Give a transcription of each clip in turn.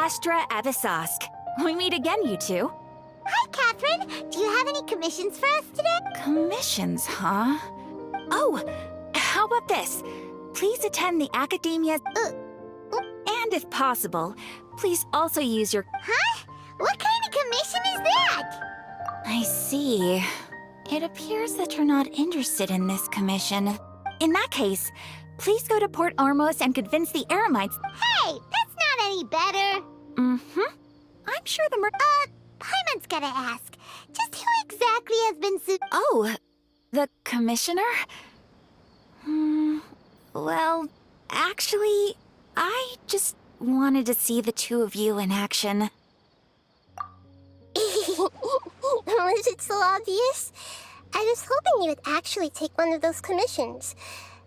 Astra Abyssosque. We meet again, you two. Hi, Catherine. Do you have any commissions for us today? Commissions, huh? Oh, how about this? Please attend the Academia's... And if possible, please also use your... Huh? What kind of commission is that? I see. It appears that you're not interested in this commission. In that case, please go to Port Ormos and convince the Eremites... Hey, that's not any better. Mm-hmm. I'm sure the Paimon's gotta ask. Just who exactly has been Oh, the commissioner? Well, actually, I just wanted to see the two of you in action. Was it so obvious? I was hoping you would actually take one of those commissions.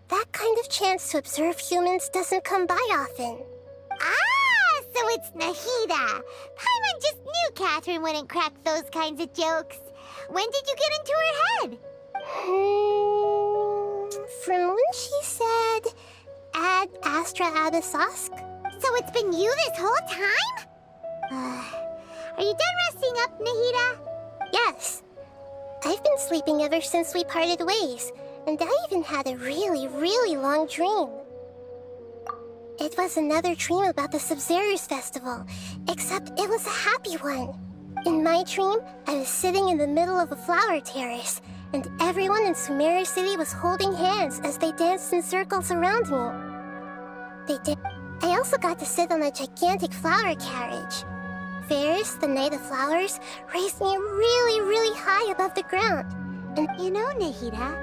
That kind of chance to observe humans doesn't come by often. Ah, so it's Nahida. Paimon just knew Catherine wouldn't crack those kinds of jokes. When did you get into her head? From when she said, Ad Astra Abyssosque. So it's been you this whole time? Are you done resting up, Nahida? Yes. I've been sleeping ever since we parted ways, and I even had a really, really long dream. It was another dream about the Subzerus festival, except it was a happy one. In my dream, I was sitting in the middle of a flower terrace, and everyone in Sumeru City was holding hands as they danced in circles around me. I also got to sit on a gigantic flower carriage. Ferris, the Knight of Flowers, raised me really, really high above the ground. And you know, Nahida,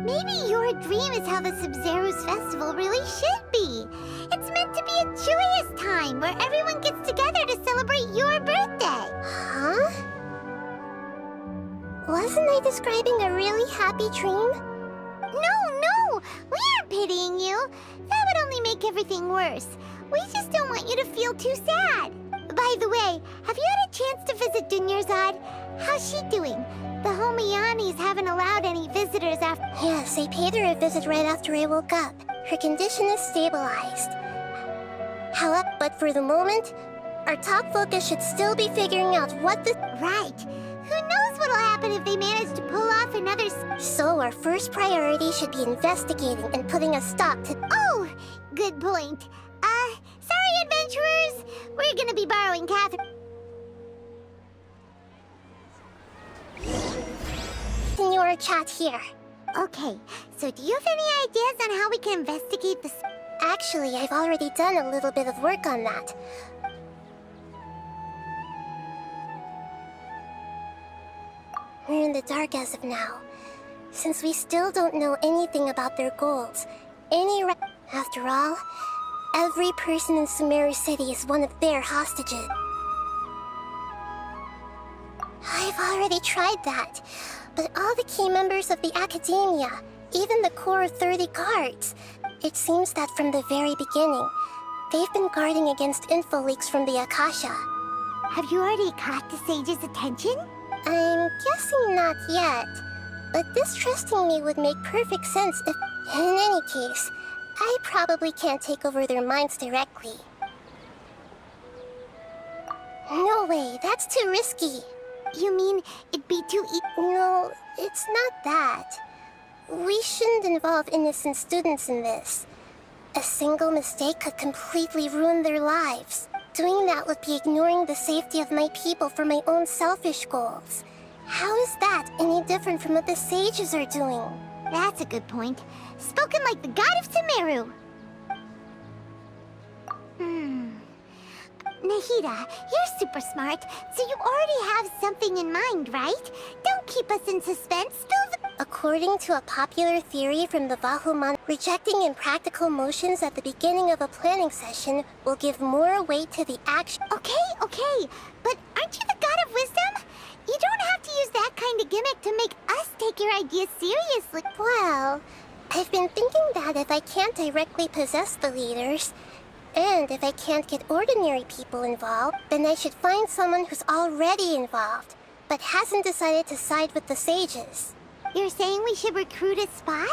maybe your dream is how the Subzerus festival really should be. It's meant to be a joyous time where everyone gets together to celebrate your birthday. Huh? Wasn't I describing a really happy dream? No, we aren't pitying you. That would only make everything worse. We just don't want you to feel too sad. By the way, have you had a chance to visit Dunyarzad? How's she doing? The Homiyanis haven't allowed any visitors after... Yes, I paid her a visit right after I woke up. Her condition is stabilized. However, but for the moment, our top focus should still be figuring out what the... Right. Who knows what'll happen if they manage to pull off another... So our first priority should be investigating and putting a stop to... Oh, good point. Sorry, adventurers. We're gonna be borrowing Catherine. Continue our chat here. Okay, so do you have any ideas on how we can investigate this? Actually, I've already done a little bit of work on that. We're in the dark as of now. Since we still don't know anything about their goals, after all, every person in Sumeru City is one of their hostages. I've already tried that, but all the key members of the Academia, even the core of 30 guards, it seems that from the very beginning, they've been guarding against info leaks from the Akasha. Have you already caught the Sage's attention? I'm guessing not yet, but distrusting me would make perfect sense if... In any case, I probably can't take over their minds directly. No way, that's too risky. You mean it'd be too No, it's not that. We shouldn't involve innocent students in this. A single mistake could completely ruin their lives. Doing that would be ignoring the safety of my people for my own selfish goals. How is that any different from what the sages are doing? That's a good point. Spoken like the god of Sumeru. Nahida, you're super smart, so you already have something in mind, right? Don't keep us in suspense. Spill the... According to a popular theory from the Vahuman, rejecting impractical motions at the beginning of a planning session will give more weight to the action. Okay, but aren't you the god of wisdom? You don't have to use that kind of gimmick to make us take your ideas seriously. Well, I've been thinking that if I can't directly possess the leaders, and if I can't get ordinary people involved, then I should find someone who's already involved, but hasn't decided to side with the sages. You're saying we should recruit a spy?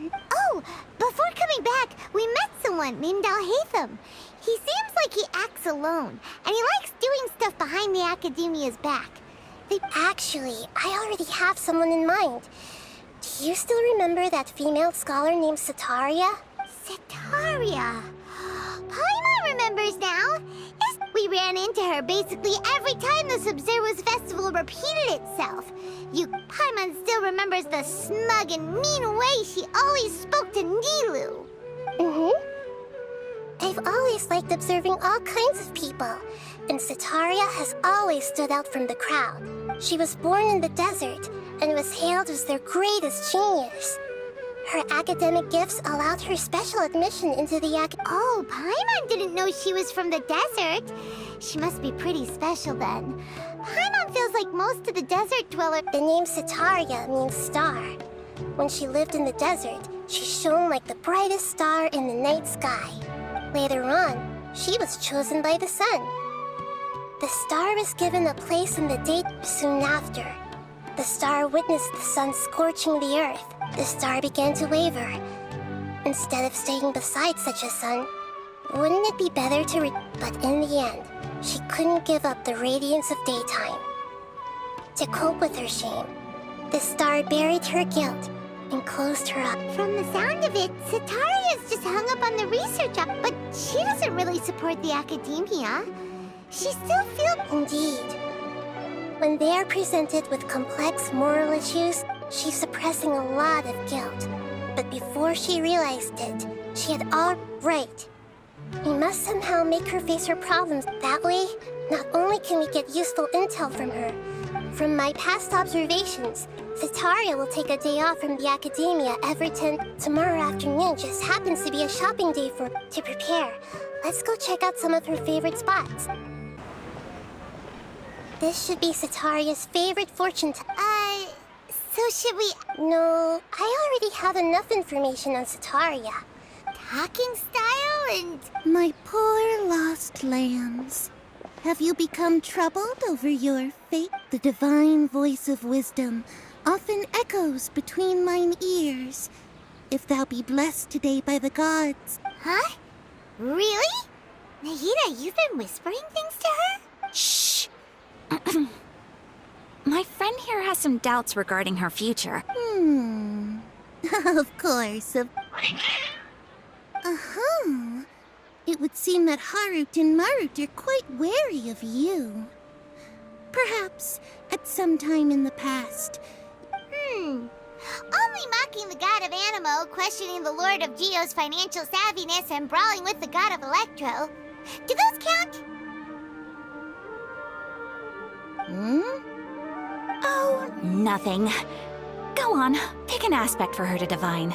Oh, before coming back, we met someone named Alhaitham. He seems like he acts alone, and he likes doing stuff behind the Academia's back. Actually, I already have someone in mind. Do you still remember that female scholar named Setaria? Setaria? Paimon remembers now. Yes, we ran into her basically every time the Subzerus festival repeated itself. Paimon still remembers the smug and mean way she always spoke to Nilou. I've always liked observing all kinds of people, and Setaria has always stood out from the crowd. She was born in the desert and was hailed as their greatest genius. Her academic gifts allowed her special admission into the Oh, Paimon didn't know she was from the desert. She must be pretty special then. Paimon feels like most of the desert dwellers. The name Setaria means star. When she lived in the desert, she shone like the brightest star in the night sky. Later on, she was chosen by the sun. The star was given a place in the day soon after. The star witnessed the sun scorching the earth. The star began to waver. Instead of staying beside such a sun, wouldn't it be better to But in the end, she couldn't give up the radiance of daytime. To cope with her shame, the star buried her guilt and closed her up. From the sound of it, Setaria's just hung up on the research but she doesn't really support the Academia. She still feels... Indeed. When they are presented with complex moral issues, she's suppressing a lot of guilt. But before she realized it, she had all right. We must somehow make her face her problems. That way, not only can we get useful intel from her, from my past observations, Setaria will take a day off from the Academia every 10. Tomorrow afternoon just happens to be a shopping day to prepare. Let's go check out some of her favorite spots. This should be Setaria's favorite fortune so should we... No, I already have enough information on Setaria. Talking style and... My poor lost lambs. Have you become troubled over your fate? The divine voice of wisdom often echoes between mine ears. If thou be blessed today by the gods. Huh? Really? Nahida, you've been whispering things to her? Shh! My friend here has some doubts regarding her future. Of course. It would seem that Harut and Marut are quite wary of you. Perhaps at some time in the past. Only mocking the god of Animo, questioning the lord of Geo's financial savviness, and brawling with the god of Electro. Do those count? Oh, nothing. Go on, pick an aspect for her to divine.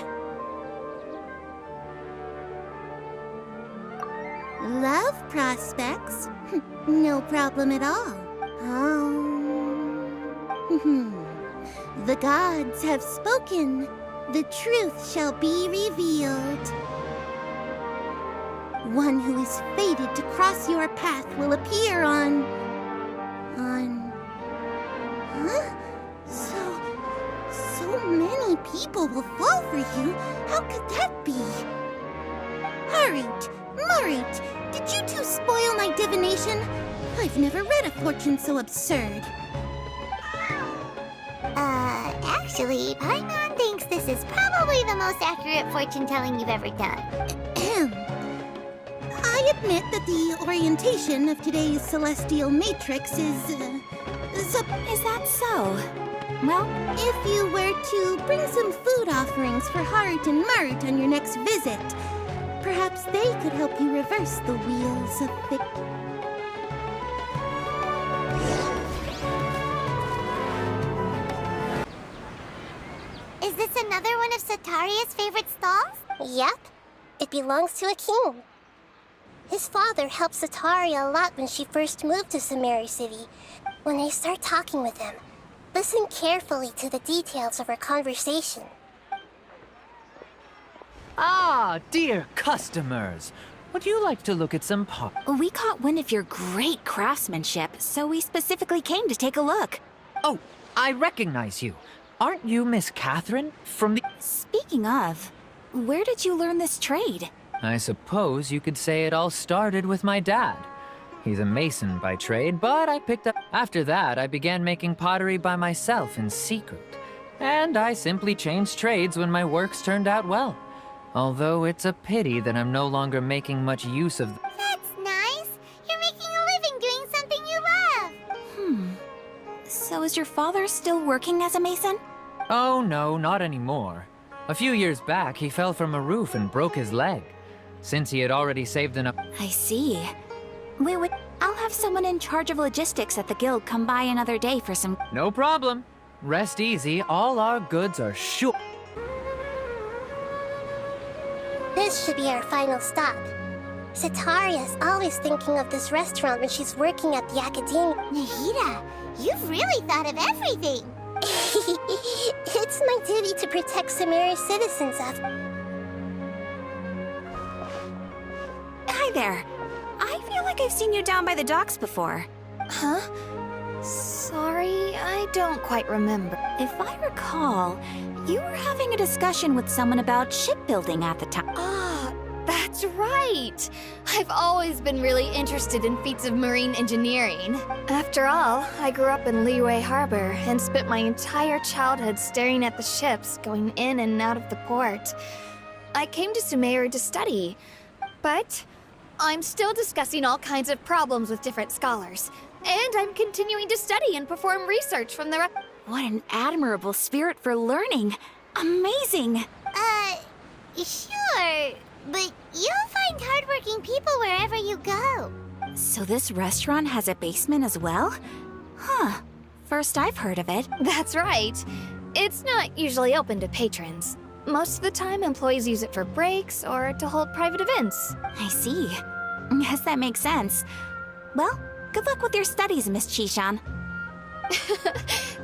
Love prospects? No problem at all. The gods have spoken. The truth shall be revealed. One who is fated to cross your path will appear on... Huh? So many people will fall for you. How could that be? Harut, Marut, did you two spoil my divination? I've never read a fortune so absurd. Actually, Paimon thinks this is probably the most accurate fortune-telling you've ever done. I admit that the orientation of today's celestial matrix is Is that so? Well, if you were to bring some food offerings for Harut and Marut on your next visit, perhaps they could help you reverse the wheels of fate. Is this another one of Setaria's favorite stalls? Yep. It belongs to a king. His father helped Setaria a lot when she first moved to Sumeru City. When I start talking with him, listen carefully to the details of our conversation. Ah, dear customers. Would you like to look at some we caught wind of your great craftsmanship, so we specifically came to take a look. Oh, I recognize you. Aren't you Miss Catherine from the... Speaking of, where did you learn this trade? I suppose you could say it all started with my dad. He's a mason by trade, but I picked up... After that, I began making pottery by myself in secret. And I simply changed trades when my works turned out well. Although it's a pity that I'm no longer making much use of... That's nice. You're making a living doing something you love. So is your father still working as a mason? Oh no, not anymore. A few years back, he fell from a roof and broke his leg. Since he had already saved enough... I see. Wait, I'll have someone in charge of logistics at the guild come by another day for some... No problem. Rest easy, all our goods are sure... This should be our final stop. Sataria's always thinking of this restaurant when she's working at the academia. Nahida, you've really thought of everything. It's my duty to protect Sumeru's citizens of... Hi there. I feel like I've seen you down by the docks before. Huh? Sorry, I don't quite remember. If I recall, you were having a discussion with someone about shipbuilding at the time. Ah, that's right! I've always been really interested in feats of marine engineering. After all, I grew up in Liyue Harbor and spent my entire childhood staring at the ships going in and out of the port. I came to Sumeru to study, but I'm still discussing all kinds of problems with different scholars. And I'm continuing to study and perform research from the... What an admirable spirit for learning. Amazing. Sure. But you'll find hardworking people wherever you go. So this restaurant has a basement as well? Huh. First I've heard of it. That's right. It's not usually open to patrons. Most of the time, employees use it for breaks or to hold private events. I see. Yes, that makes sense. Well, good luck with your studies, Miss Chishan.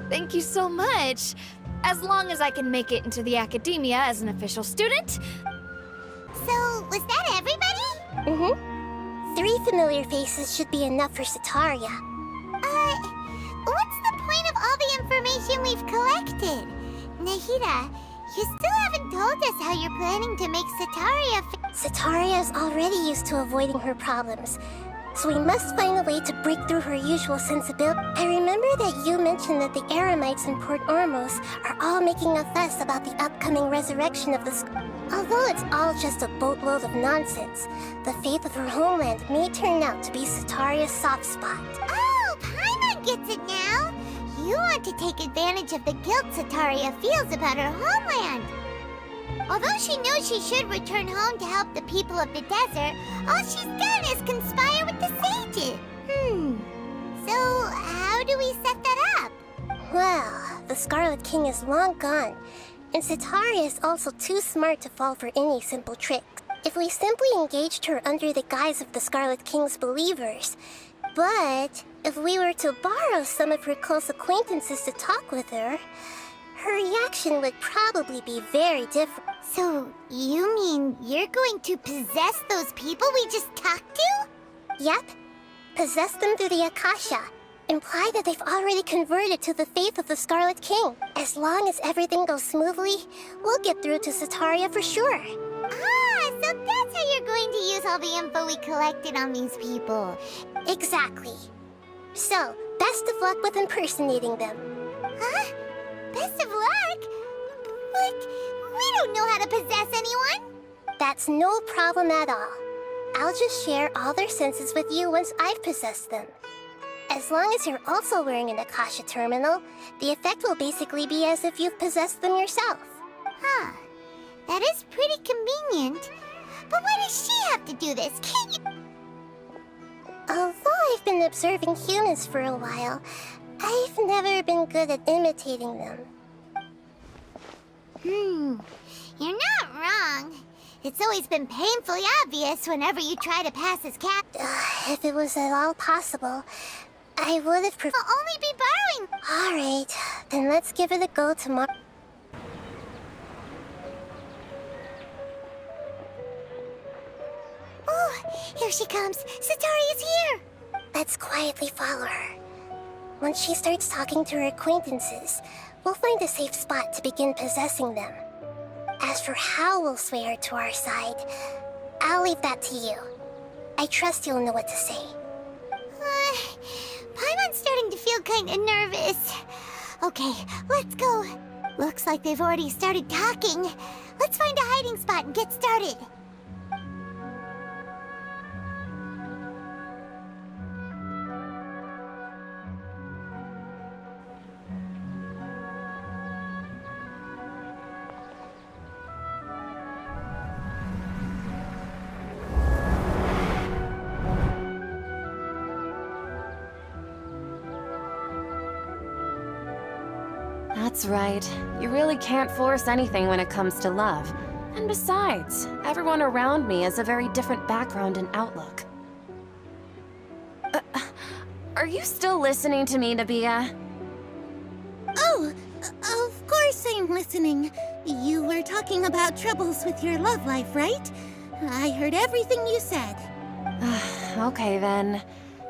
Thank you so much. As long as I can make it into the academia as an official student. So, was that everybody? Mm-hmm. 3 familiar faces should be enough for Sataria. What's the point of all the information we've collected? Nahida, you still haven't told us how you're planning to make Sataria Sataria is already used to avoiding her problems, so we must find a way to break through her usual sensibility. I remember that you mentioned that the Eremites in Port Ormos are all making a fuss about the upcoming resurrection of the Although it's all just a boatload of nonsense, the faith of her homeland may turn out to be Sataria's soft spot. Oh, Paimon gets it now! You want to take advantage of the guilt Sataria feels about her homeland. Although she knows she should return home to help the people of the desert, all she's done is conspire with the sages. So how do we set that up? Well, the Scarlet King is long gone, and Sataria is also too smart to fall for any simple trick. If we simply engaged her under the guise of the Scarlet King's believers, but if we were to borrow some of her close acquaintances to talk with her, her reaction would probably be very different. So, you mean you're going to possess those people we just talked to? Yep. Possess them through the Akasha. Imply that they've already converted to the faith of the Scarlet King. As long as everything goes smoothly, we'll get through to Sataria for sure. Ah, so that's how you're going to use all the info we collected on these people. Exactly. So, best of luck with impersonating them. Huh? Best of luck? But we don't know how to possess anyone. That's no problem at all. I'll just share all their senses with you once I've possessed them. As long as you're also wearing an Akasha terminal, the effect will basically be as if you've possessed them yourself. Huh. That is pretty convenient. But why does she have to do this? Can't you... Although I've been observing humans for a while, I've never been good at imitating them. You're not wrong. It's always been painfully obvious whenever you try to pass as cat. If it was at all possible, I would have preferred... I'll only be borrowing... Alright, then let's give it a go tomorrow. Oh, here she comes. Sataria's here! Let's quietly follow her. Once she starts talking to her acquaintances, we'll find a safe spot to begin possessing them. As for how we'll sway her to our side, I'll leave that to you. I trust you'll know what to say. Paimon's starting to feel kinda nervous. Okay, let's go. Looks like they've already started talking. Let's find a hiding spot and get started. That's right. You really can't force anything when it comes to love. And besides, everyone around me has a very different background and outlook. Are you still listening to me, Nabia? Oh, of course I'm listening. You were talking about troubles with your love life, right? I heard everything you said. Okay then.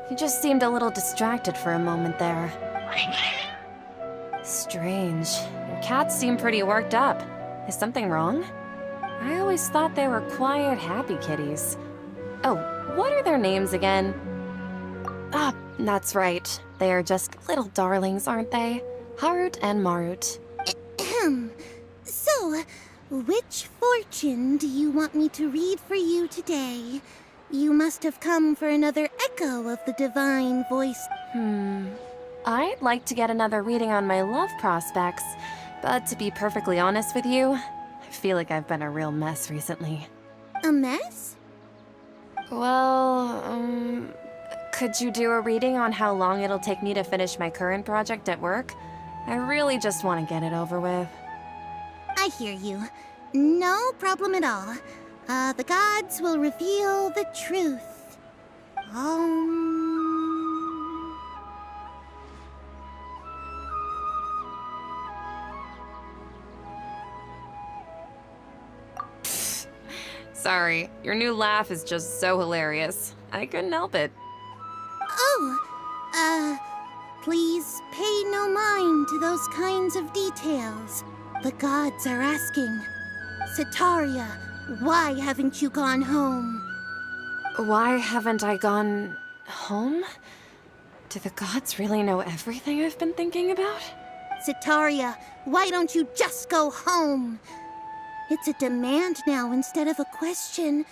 You just seemed a little distracted for a moment there. Strange. Your cats seem pretty worked up. Is something wrong? I always thought they were quiet, happy kitties. Oh, what are their names again? Ah, that's right. They are just little darlings, aren't they? Harut and Marut. So, which fortune do you want me to read for you today? You must have come for another echo of the divine voice. I'd like to get another reading on my love prospects, but to be perfectly honest with you, I feel like I've been a real mess recently. A mess? Well, could you do a reading on how long it'll take me to finish my current project at work? I really just want to get it over with. I hear you. No problem at all. The gods will reveal the truth. Sorry, your new laugh is just so hilarious. I couldn't help it. Please pay no mind to those kinds of details. The gods are asking. Setaria, why haven't you gone home? Why haven't I gone home? Do the gods really know everything I've been thinking about? Setaria, why don't you just go home? It's a demand now instead of a question.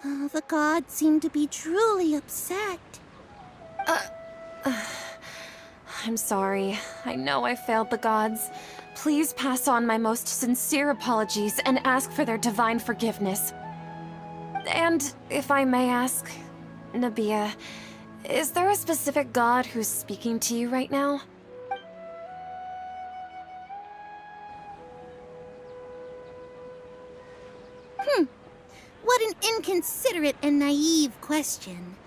The gods seem to be truly upset. I'm sorry. I know I failed the gods. Please pass on my most sincere apologies and ask for their divine forgiveness. And if I may ask, Nabia, is there a specific god who's speaking to you right now? What an inconsiderate and naive question.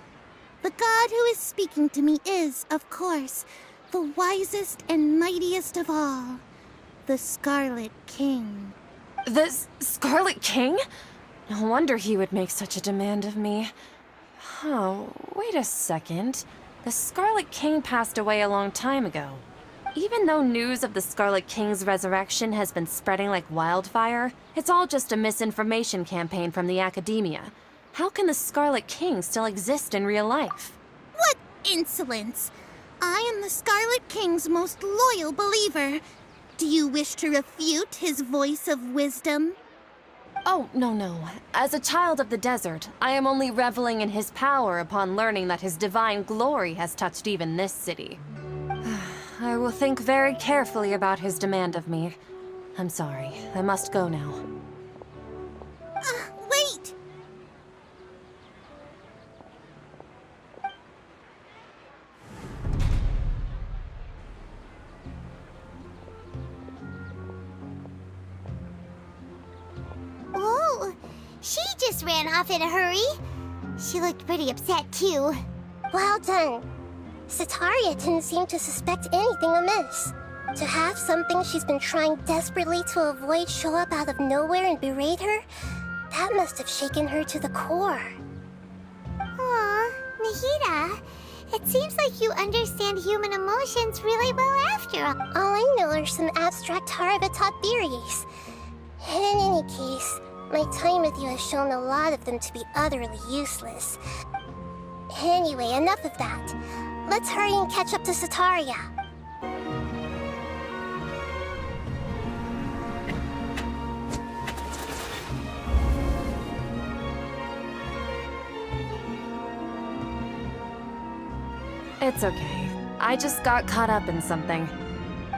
The god who is speaking to me is, of course, the wisest and mightiest of all, the Scarlet King. The Scarlet King? No wonder he would make such a demand of me. Oh, wait a second. The Scarlet King passed away a long time ago. Even though news of the Scarlet King's resurrection has been spreading like wildfire, it's all just a misinformation campaign from the academia. How can the Scarlet King still exist in real life? What insolence! I am the Scarlet King's most loyal believer. Do you wish to refute his voice of wisdom? Oh, no. As a child of the desert, I am only reveling in his power upon learning that his divine glory has touched even this city. I will think very carefully about his demand of me. I'm sorry. I must go now. Wait! Oh, she just ran off in a hurry. She looked pretty upset too. Well done. Setaria didn't seem to suspect anything amiss. To have something she's been trying desperately to avoid show up out of nowhere and berate her, that must have shaken her to the core. Aw, Nahida, it seems like you understand human emotions really well after all. All I know are some abstract Haravatot theories. In any case, My time with you has shown a lot of them to be utterly useless. Anyway, enough of that. Let's hurry and catch up to Sataria. It's okay. I just got caught up in something.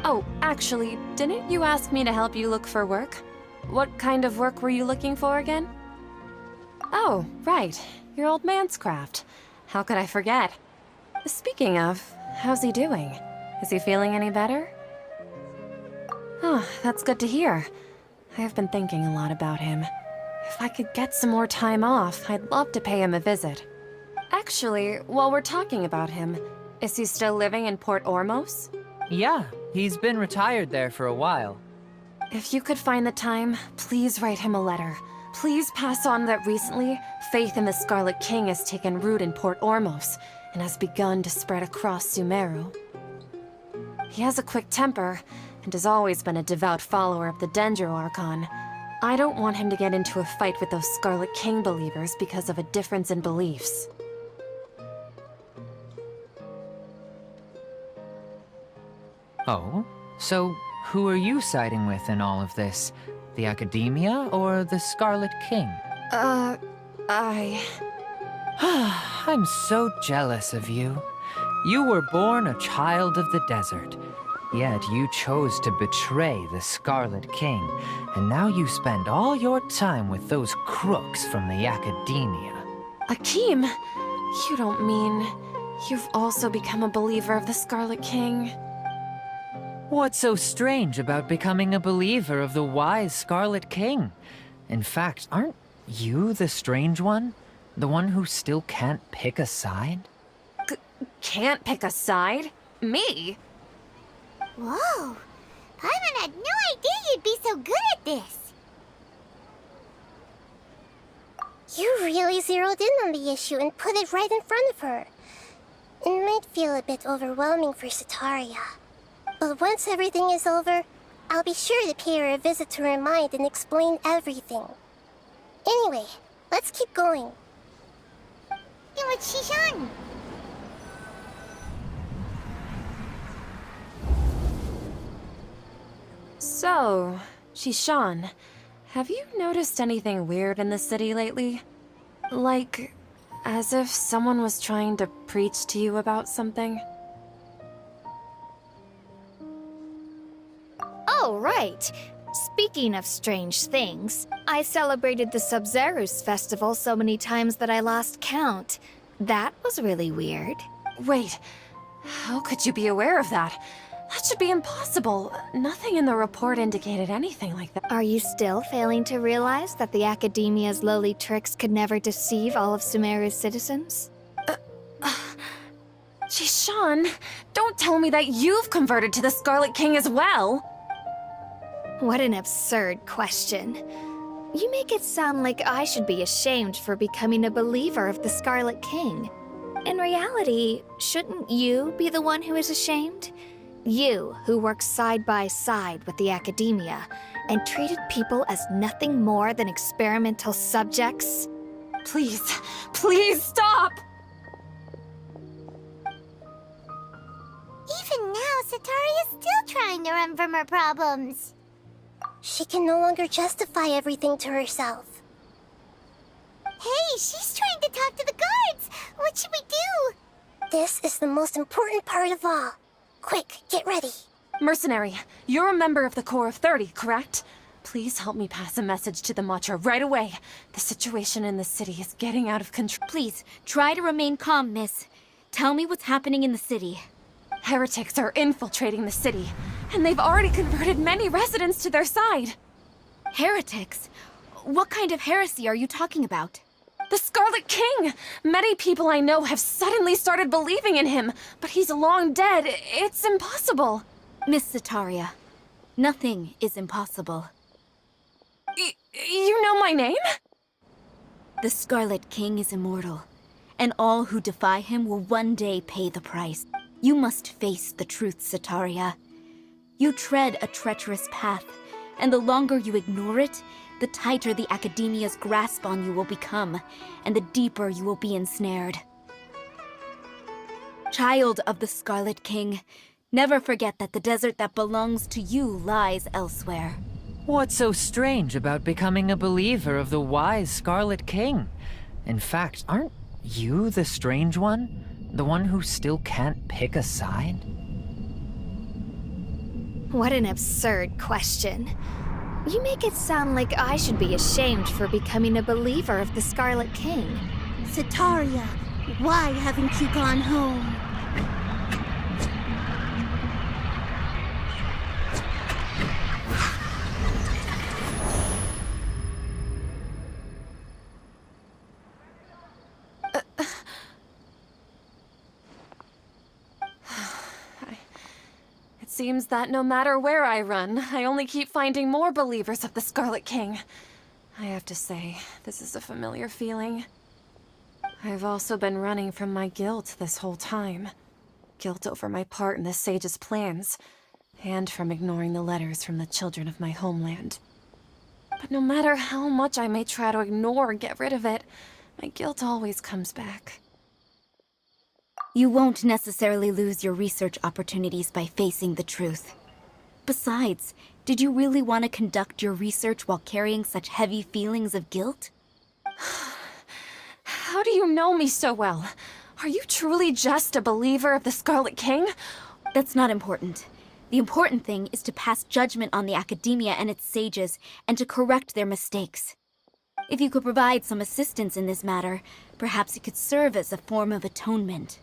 Oh, actually, didn't you ask me to help you look for work? What kind of work were you looking for again? Oh, right. Your old man's craft. How could I forget? Speaking of, how's he doing? Is he feeling any better? Oh, that's good to hear. I have been thinking a lot about him. If I could get some more time off, I'd love to pay him a visit. Actually, while we're talking about him, is he still living in Port Ormos? Yeah, he's been retired there for a while. If you could find the time, please write him a letter. Please pass on that recently, faith in the Scarlet King has taken root in Port Ormos and has begun to spread across Sumeru. He has a quick temper and has always been a devout follower of the Dendro Archon. I don't want him to get into a fight with those Scarlet King believers because of a difference in beliefs. Oh? So, who are you siding with in all of this? The Academia or the Scarlet King? I'm so jealous of you. You were born a child of the desert, yet you chose to betray the Scarlet King, and now you spend all your time with those crooks from the Academia. Akeem, you don't mean you've also become a believer of the Scarlet King? What's so strange about becoming a believer of the wise Scarlet King? In fact, aren't you the strange one? The one who still can't pick a side? Can't pick a side? Me? Whoa! Paimon had no idea you'd be so good at this! You really zeroed in on the issue and put it right in front of her. It might feel a bit overwhelming for Sataria. But once everything is over, I'll be sure to pay her a visit to her mind and explain everything. Anyway, let's keep going. What's Shishan? So, Shishan, have you noticed anything weird in the city lately? Like, as if someone was trying to preach to you about something? Oh, right. Speaking of strange things, I celebrated the Sub-Zerus festival so many times that I lost count. That was really weird. Wait, how could you be aware of that? That should be impossible. Nothing in the report indicated anything like that. Are you still failing to realize that the Academia's lowly tricks could never deceive all of Sumeru's citizens? Shishan, don't tell me that you've converted to the Scarlet King as well! What an absurd question. You make it sound like I should be ashamed for becoming a believer of the Scarlet King. In reality, shouldn't you be the one who is ashamed? You, who works side by side with the Academia and treated people as nothing more than experimental subjects? Please, please stop! Even now, Sataria's still trying to run from her problems. She can no longer justify everything to herself. Hey, she's trying to talk to the guards! What should we do? This is the most important part of all. Quick, get ready. Mercenary, you're a member of the Corps of 30, correct? Please help me pass a message to the Matcha right away. The situation in the city is getting out of control. Please, try to remain calm, miss. Tell me what's happening in the city. Heretics are infiltrating the city, and they've already converted many residents to their side. Heretics? What kind of heresy are you talking about? The Scarlet King! Many people I know have suddenly started believing in him, but he's long dead. It's impossible. Miss Sataria, nothing is impossible. You know my name? The Scarlet King is immortal, and all who defy him will one day pay the price. You must face the truth, Sataria. You tread a treacherous path, and the longer you ignore it, the tighter the Academia's grasp on you will become, and the deeper you will be ensnared. Child of the Scarlet King, never forget that the desert that belongs to you lies elsewhere. What's so strange about becoming a believer of the wise Scarlet King? In fact, aren't you the strange one? The one who still can't pick a side? What an absurd question. You make it sound like I should be ashamed for becoming a believer of the Scarlet King. Sataria, why haven't you gone home? It seems that no matter where I run, I only keep finding more believers of the Scarlet King. I have to say, this is a familiar feeling. I've also been running from my guilt this whole time. Guilt over my part in the Sage's plans, and from ignoring the letters from the children of my homeland. But no matter how much I may try to ignore or get rid of it, my guilt always comes back. You won't necessarily lose your research opportunities by facing the truth. Besides, did you really want to conduct your research while carrying such heavy feelings of guilt? How do you know me so well? Are you truly just a believer of the Scarlet King? That's not important. The important thing is to pass judgment on the Academia and its sages, and to correct their mistakes. If you could provide some assistance in this matter, perhaps it could serve as a form of atonement.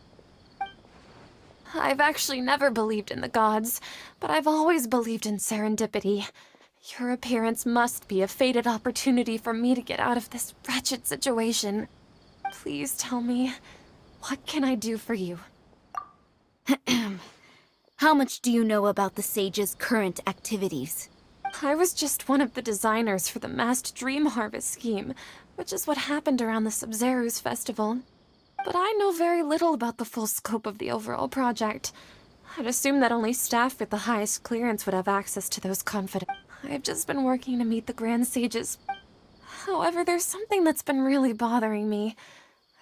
I've actually never believed in the gods, but I've always believed in serendipity. Your appearance must be a fated opportunity for me to get out of this wretched situation. Please tell me, what can I do for you? How much do you know about the sage's current activities? I was just one of the designers for the massed dream harvest scheme, which is what happened around the Subzerus festival. But I know very little about the full scope of the overall project. I'd assume that only staff with the highest clearance would have access to those confident. I've just been working to meet the Grand Sages. However, there's something that's been really bothering me.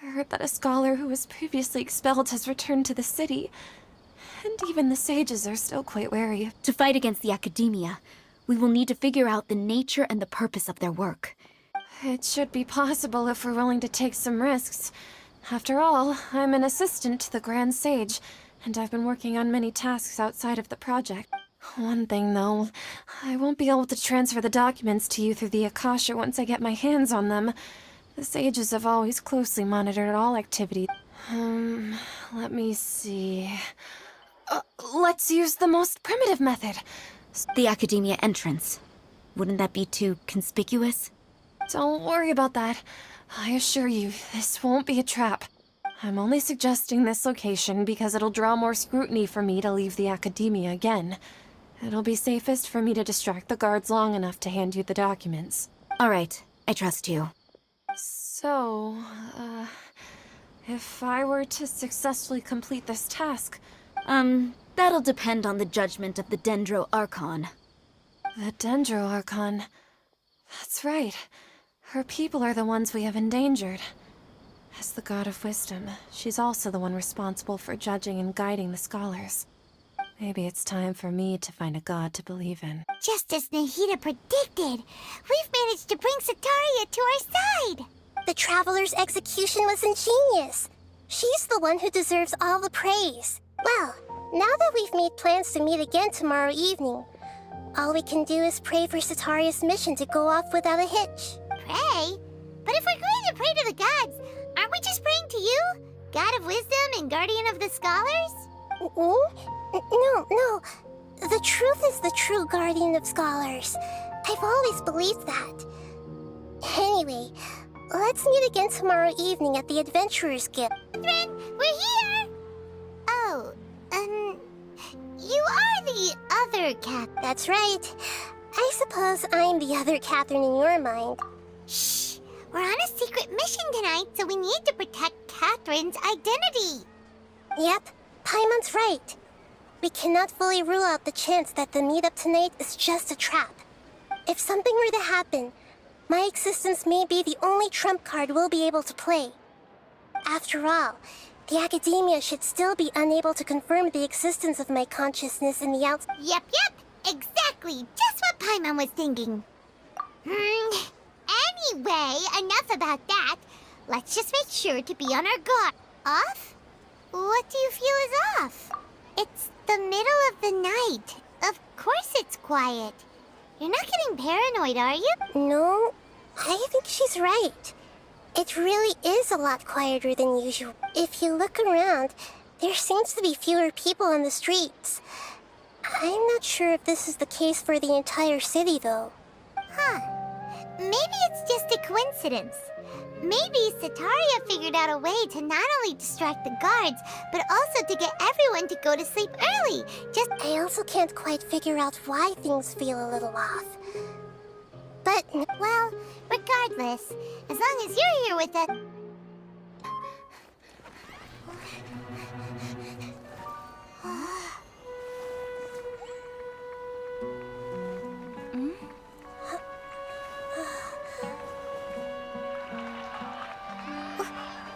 I heard that a scholar who was previously expelled has returned to the city, and even the sages are still quite wary. To fight against the Academia, we will need to figure out the nature and the purpose of their work. It should be possible if we're willing to take some risks. After all, I'm an assistant to the Grand Sage, and I've been working on many tasks outside of the project. One thing, though, I won't be able to transfer the documents to you through the Akasha once I get my hands on them. The sages have always closely monitored all activity. Let me see... let's use the most primitive method. The Academia entrance. Wouldn't that be too conspicuous? Don't worry about that. I assure you, this won't be a trap. I'm only suggesting this location because it'll draw more scrutiny for me to leave the Academia again. It'll be safest for me to distract the guards long enough to hand you the documents. All right, I trust you. So, if I were to successfully complete this task... That'll depend on the judgment of the Dendro Archon. The Dendro Archon... That's right. Her people are the ones we have endangered. As the God of Wisdom, she's also the one responsible for judging and guiding the scholars. Maybe it's time for me to find a god to believe in. Just as Nahida predicted, we've managed to bring Sataria to our side. The Traveler's execution was ingenious. She's the one who deserves all the praise. Well, now that we've made plans to meet again tomorrow evening, all we can do is pray for Sataria's mission to go off without a hitch. Pray? But if we're going to pray to the gods, aren't we just praying to you? God of Wisdom and Guardian of the Scholars? No. The truth is the true Guardian of Scholars. I've always believed that. Anyway, let's meet again tomorrow evening at the Adventurers Guild. Catherine, we're here! Oh, you are the other Cat. That's right. I suppose I'm the other Catherine in your mind. Shh! We're on a secret mission tonight, so we need to protect Catherine's identity. Yep, Paimon's right. We cannot fully rule out the chance that the meetup tonight is just a trap. If something were to happen, My existence may be the only trump card we'll be able to play. After all, the Academia should still be unable to confirm the existence of my consciousness in the outside. Yep. Exactly. Just what Paimon was thinking. Anyway, enough about that. Let's just make sure to be on our guard. Off? What do you feel is off? It's the middle of the night. Of course it's quiet. You're not getting paranoid, are you? No, I think she's right. It really is a lot quieter than usual. If you look around, there seems to be fewer people on the streets. I'm not sure if this is the case for the entire city, though. Huh. Maybe it's just a coincidence. Maybe Setaria figured out a way to not only distract the guards, but also to get everyone to go to sleep early. I also can't quite figure out why things feel a little off. But, well, regardless, as long as you're here with us...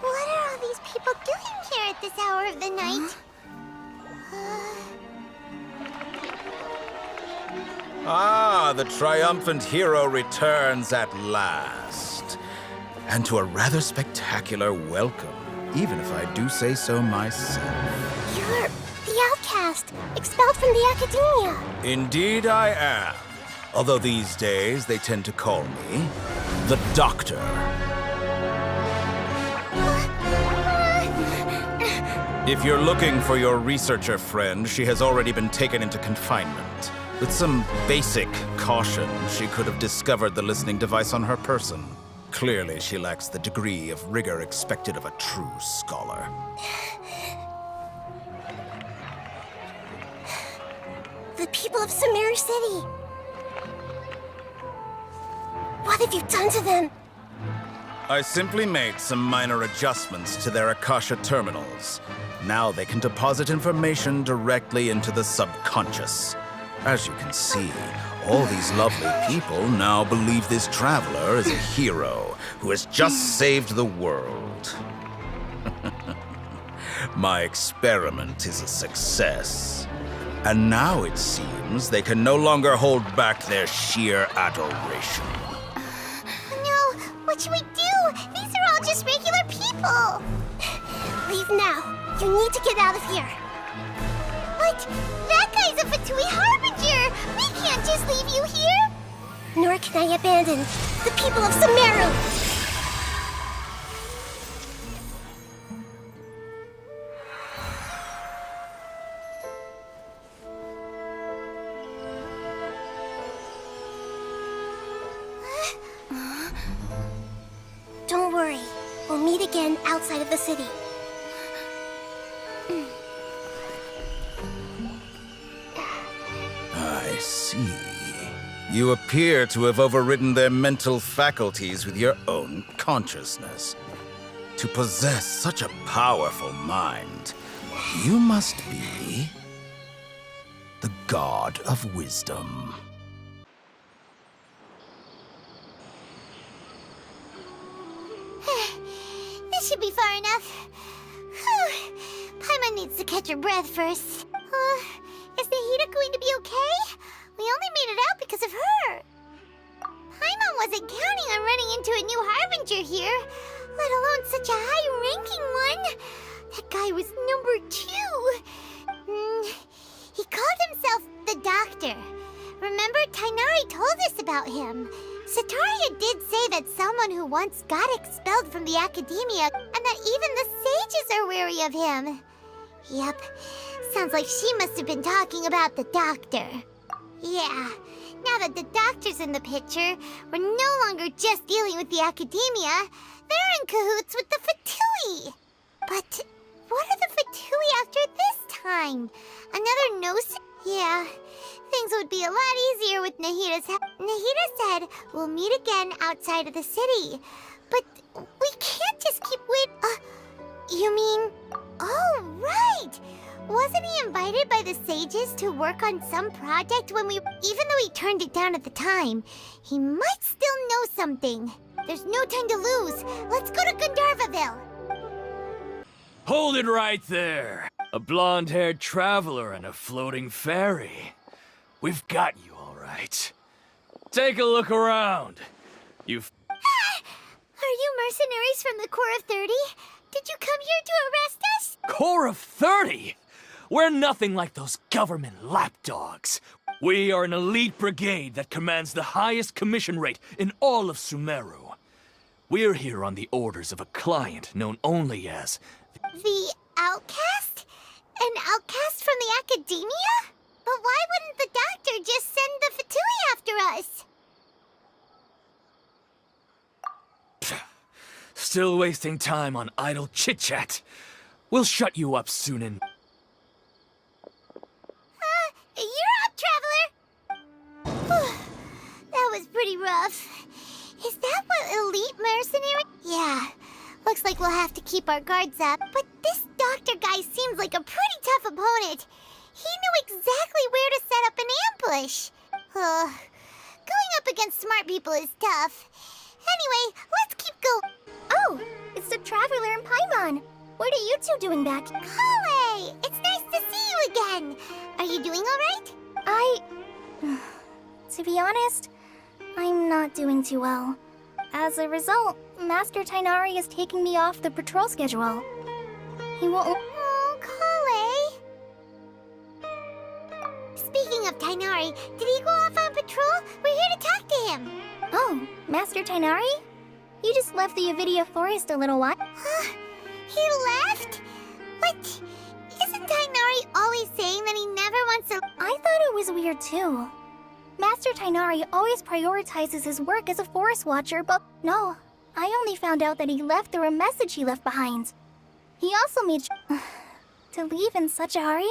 What are all these people doing here at this hour of the night? Ah, the triumphant hero returns at last. And to a rather spectacular welcome, even if I do say so myself. you're the outcast, expelled from the Academia. Indeed I am. Although these days they tend to call me the Doctor. If you're looking for your researcher friend, she has already been taken into confinement. With some basic caution, she could have discovered the listening device on her person. Clearly, she lacks the degree of rigor expected of a true scholar. The people of Sumeru City. What have you done to them? I simply made some minor adjustments to their Akasha terminals. Now they can deposit information directly into the subconscious. As you can see, all these lovely people now believe this traveler is a hero who has just saved the world. My experiment is a success. And now it seems they can no longer hold back their sheer adoration. No, what should we do? These are all just regular people. Leave now. You need to get out of here. But that guy's a Fatui Harbinger. We can't just leave you here. Nor can I abandon the people of Sumeru. Don't worry. We'll meet again outside of the city. I see. You appear to have overridden their mental faculties with your own consciousness. To possess such a powerful mind, you must be the god of wisdom. This should be far enough. Whew. Paimon needs to catch her breath first. Is Nahida going to be okay? We only made it out because of her. Paimon wasn't counting on running into a new Harbinger here, let alone such a high-ranking one. That guy was number 2. He called himself the Doctor. Remember, Tainari told us about him. Setaria did say that someone who once got expelled from the Academia, and that even the sages are wary of him. Yep, sounds like she must have been talking about the Doctor. Yeah, now that the Doctor's in the picture, we're no longer just dealing with the Academia. They're in cahoots with the Fatui. But what are the Fatui after this time? Another Gnosis? Yeah, things would be a lot easier with Nahida's help. Nahida said we'll meet again outside of the city. But we can't just keep you mean... Oh, right! Wasn't he invited by the sages to work on some project when even though he turned it down at the time, he might still know something. There's no time to lose. Let's go to Gandharvaville. Hold it right there. A blonde-haired traveler and a floating fairy. We've got you all right. Take a look around. You've... Are you mercenaries from the Corps of 30? Did you come here to arrest us? Corps of 30? We're nothing like those government lapdogs. We are an elite brigade that commands the highest commission rate in all of Sumeru. We're here on the orders of a client known only as... The outcast? An outcast from the academia? But why wouldn't the doctor just send the Fatui after us? Still wasting time on idle chit-chat. We'll shut you up soon and... You're up, traveler! That was pretty rough. Is that what elite mercenary? Yeah. Looks like we'll have to keep our guards up. But this doctor guy seems like a pretty tough opponent. He knew exactly where to set up an ambush. Going up against smart people is tough. Anyway, let's keep going. Oh, it's the Traveler and Paimon. What are you two doing back? Kale! It's nice to see you again. Are you doing all right? To be honest, I'm not doing too well. As a result, Master Tainari is taking me off the patrol schedule. He won't... Oh, Kale. Speaking of Tainari, did he go off on patrol? We're here to talk to him. Oh, Master Tainari? You just left the Avidia Forest a little while. He left? What? Isn't Tainari always saying that he never wants to... I thought it was weird too. Master Tainari always prioritizes his work as a forest watcher, but no. I only found out that he left through a message he left behind. He also made to leave in such a hurry?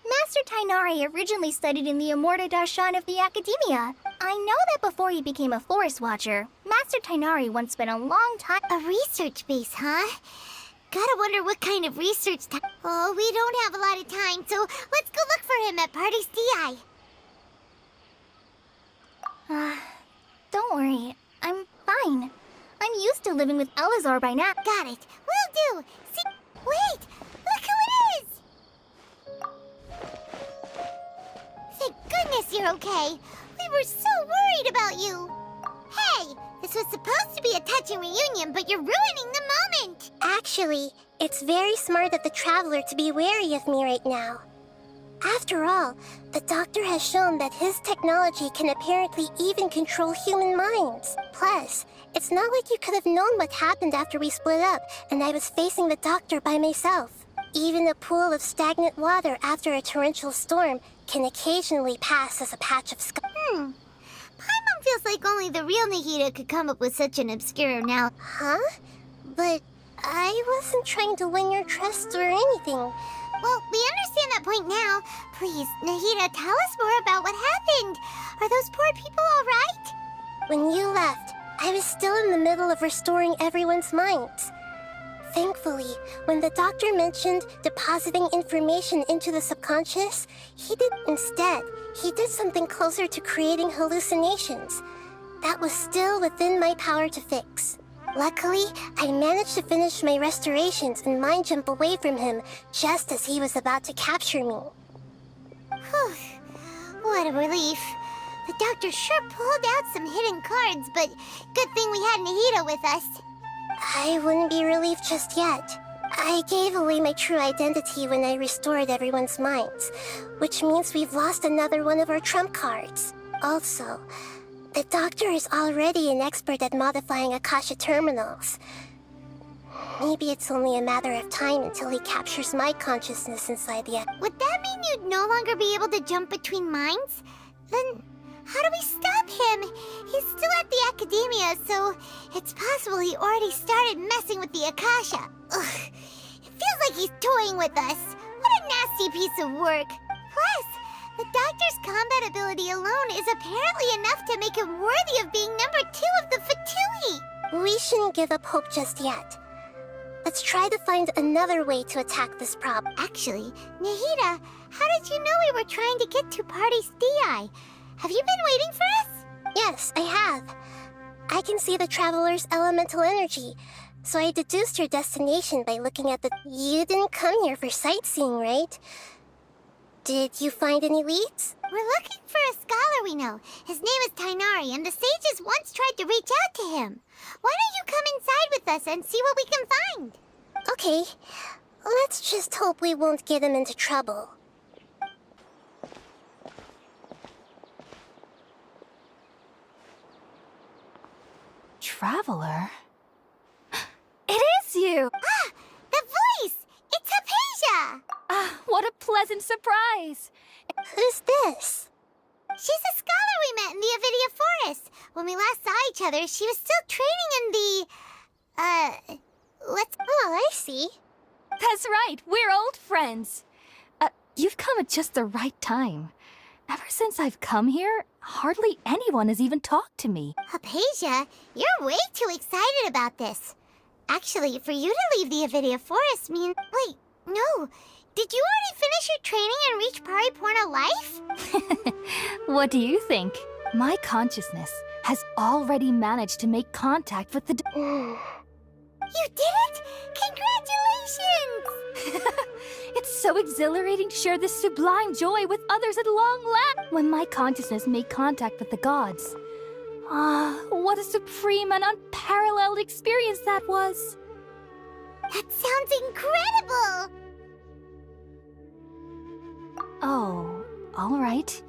Master Tainari originally studied in the Immorta Darshan of the Academia. I know that before he became a forest watcher, Master Tainari once spent a long time... A research base, huh? Gotta wonder what kind of research... Oh, we don't have a lot of time, so let's go look for him at Party's DI. Don't worry. I'm fine. I'm used to living with Elazar by now. Got it. Will do. See... Wait! Look who it is! Thank goodness you're okay. We were so worried about you. Hey! This was supposed to be a touching reunion, but you're ruining the moment! Actually, it's very smart of the Traveler to be wary of me right now. After all, the Doctor has shown that his technology can apparently even control human minds. Plus, it's not like you could have known what happened after we split up and I was facing the Doctor by myself. Even a pool of stagnant water after a torrential storm can occasionally pass as a patch of sky. Paimon feels like only the real Nahida could come up with such an obscure analogy. Huh? But I wasn't trying to win your trust or anything. Well, we understand that point now. Please, Nahida, tell us more about what happened. Are those poor people all right? When you left, I was still in the middle of restoring everyone's minds. Thankfully, when the Doctor mentioned depositing information into the subconscious, he did something closer to creating hallucinations. That was still within my power to fix. Luckily, I managed to finish my restorations and mind jump away from him just as he was about to capture me. Whew. What a relief. The Doctor sure pulled out some hidden cards, but good thing we had Nahida with us. I wouldn't be relieved just yet. I gave away my true identity when I restored everyone's minds, which means we've lost another one of our trump cards. Also, the Doctor is already an expert at modifying Akasha terminals. Maybe it's only a matter of time until he captures my consciousness inside the... Would that mean you'd no longer be able to jump between minds? Then, how do we stop him? He's still at the Academia, so it's possible he already started messing with the Akasha. Ugh, it feels like he's toying with us. What a nasty piece of work. Plus, the Doctor's combat ability alone is apparently enough to make him worthy of being number 2 of the Fatui. We shouldn't give up hope just yet. Let's try to find another way to attack this problem. Actually, Nahida, how did you know we were trying to get to Party's DI? Have you been waiting for us? Yes, I have. I can see the traveler's elemental energy, so I deduced your destination by looking at the... You didn't come here for sightseeing, right? Did you find any leads? We're looking for a scholar we know. His name is Tainari, and the sages once tried to reach out to him. Why don't you come inside with us and see what we can find? Okay, let's just hope we won't get him into trouble. Traveler? It is you! Ah! The voice! It's Hypatia! Ah, what a pleasant surprise! Who's this? She's a scholar we met in the Avidia Forest. When we last saw each other, she was still training in the... Oh, I see. That's right, we're old friends. You've come at just the right time. Ever since I've come here, hardly anyone has even talked to me. Hypatia, you're way too excited about this. Actually, for you to leave the Avidia Forest means... Wait, no. Did you already finish your training and reach Pariporna life? What do you think? My consciousness has already managed to make contact with the... You did it! Congratulations! It's so exhilarating to share this sublime joy with others at long last. When my consciousness made contact with the gods. Ah, what a supreme and unparalleled experience that was. That sounds incredible! Oh, all right.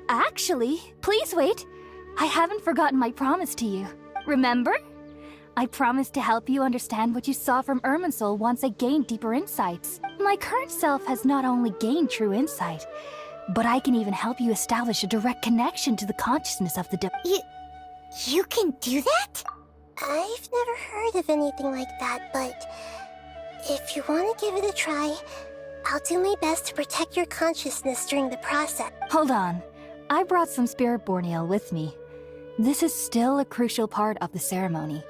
Actually, please wait. I haven't forgotten my promise to you. Remember? I promised to help you understand what you saw from Irminsul once I gained deeper insights. My current self has not only gained true insight, but I can even help you establish a direct connection to the consciousness of the You can do that? I've never heard of anything like that, but if you want to give it a try, I'll do my best to protect your consciousness during the process. Hold on. I brought some spirit borneal with me. This is still a crucial part of the ceremony.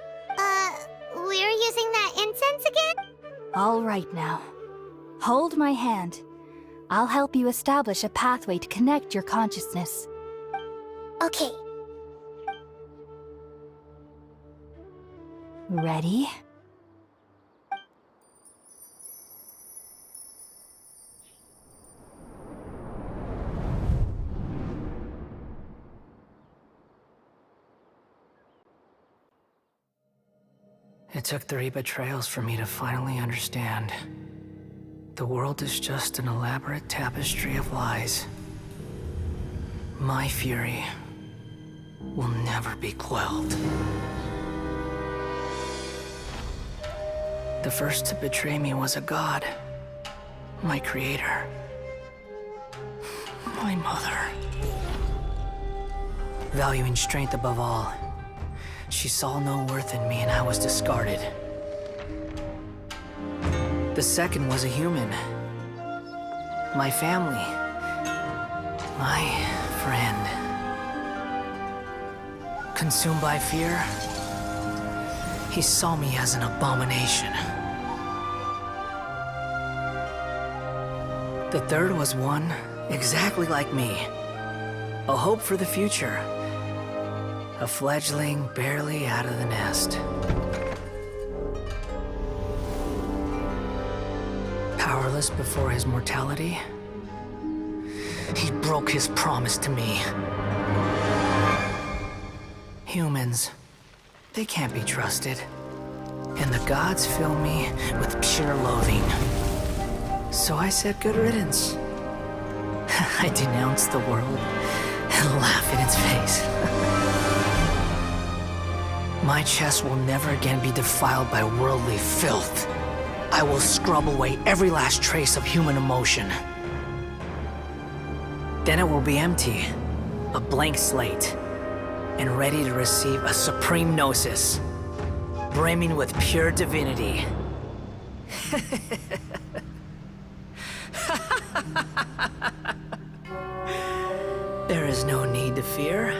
We're using that incense again? All right now. Hold my hand. I'll help you establish a pathway to connect your consciousness. Okay. Ready? It took 3 betrayals for me to finally understand. The world is just an elaborate tapestry of lies. My fury will never be quelled. The first to betray me was a god. My creator. My mother. Valuing strength above all, she saw no worth in me and I was discarded. The second was a human. My family. My friend. Consumed by fear, he saw me as an abomination. The third was one exactly like me. A hope for the future. A fledgling barely out of the nest. Powerless before his mortality, he broke his promise to me. Humans, they can't be trusted. And the gods fill me with pure loathing. So I said good riddance. I denounced the world and laugh in its face. My chest will never again be defiled by worldly filth. I will scrub away every last trace of human emotion. Then it will be empty, a blank slate, and ready to receive a supreme gnosis, brimming with pure divinity. There is no need to fear.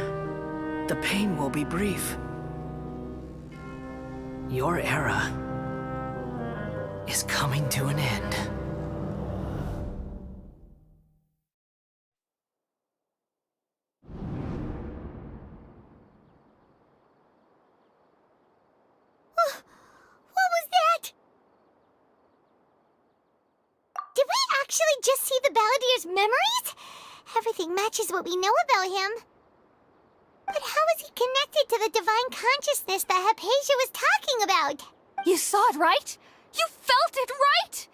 The pain will be brief. Your era is coming to an end. actually just see the Balladeer's memories? Everything matches what we know about him. But how is he connected to the divine consciousness that Hypatia was talking about? You saw it, right? You felt it, right?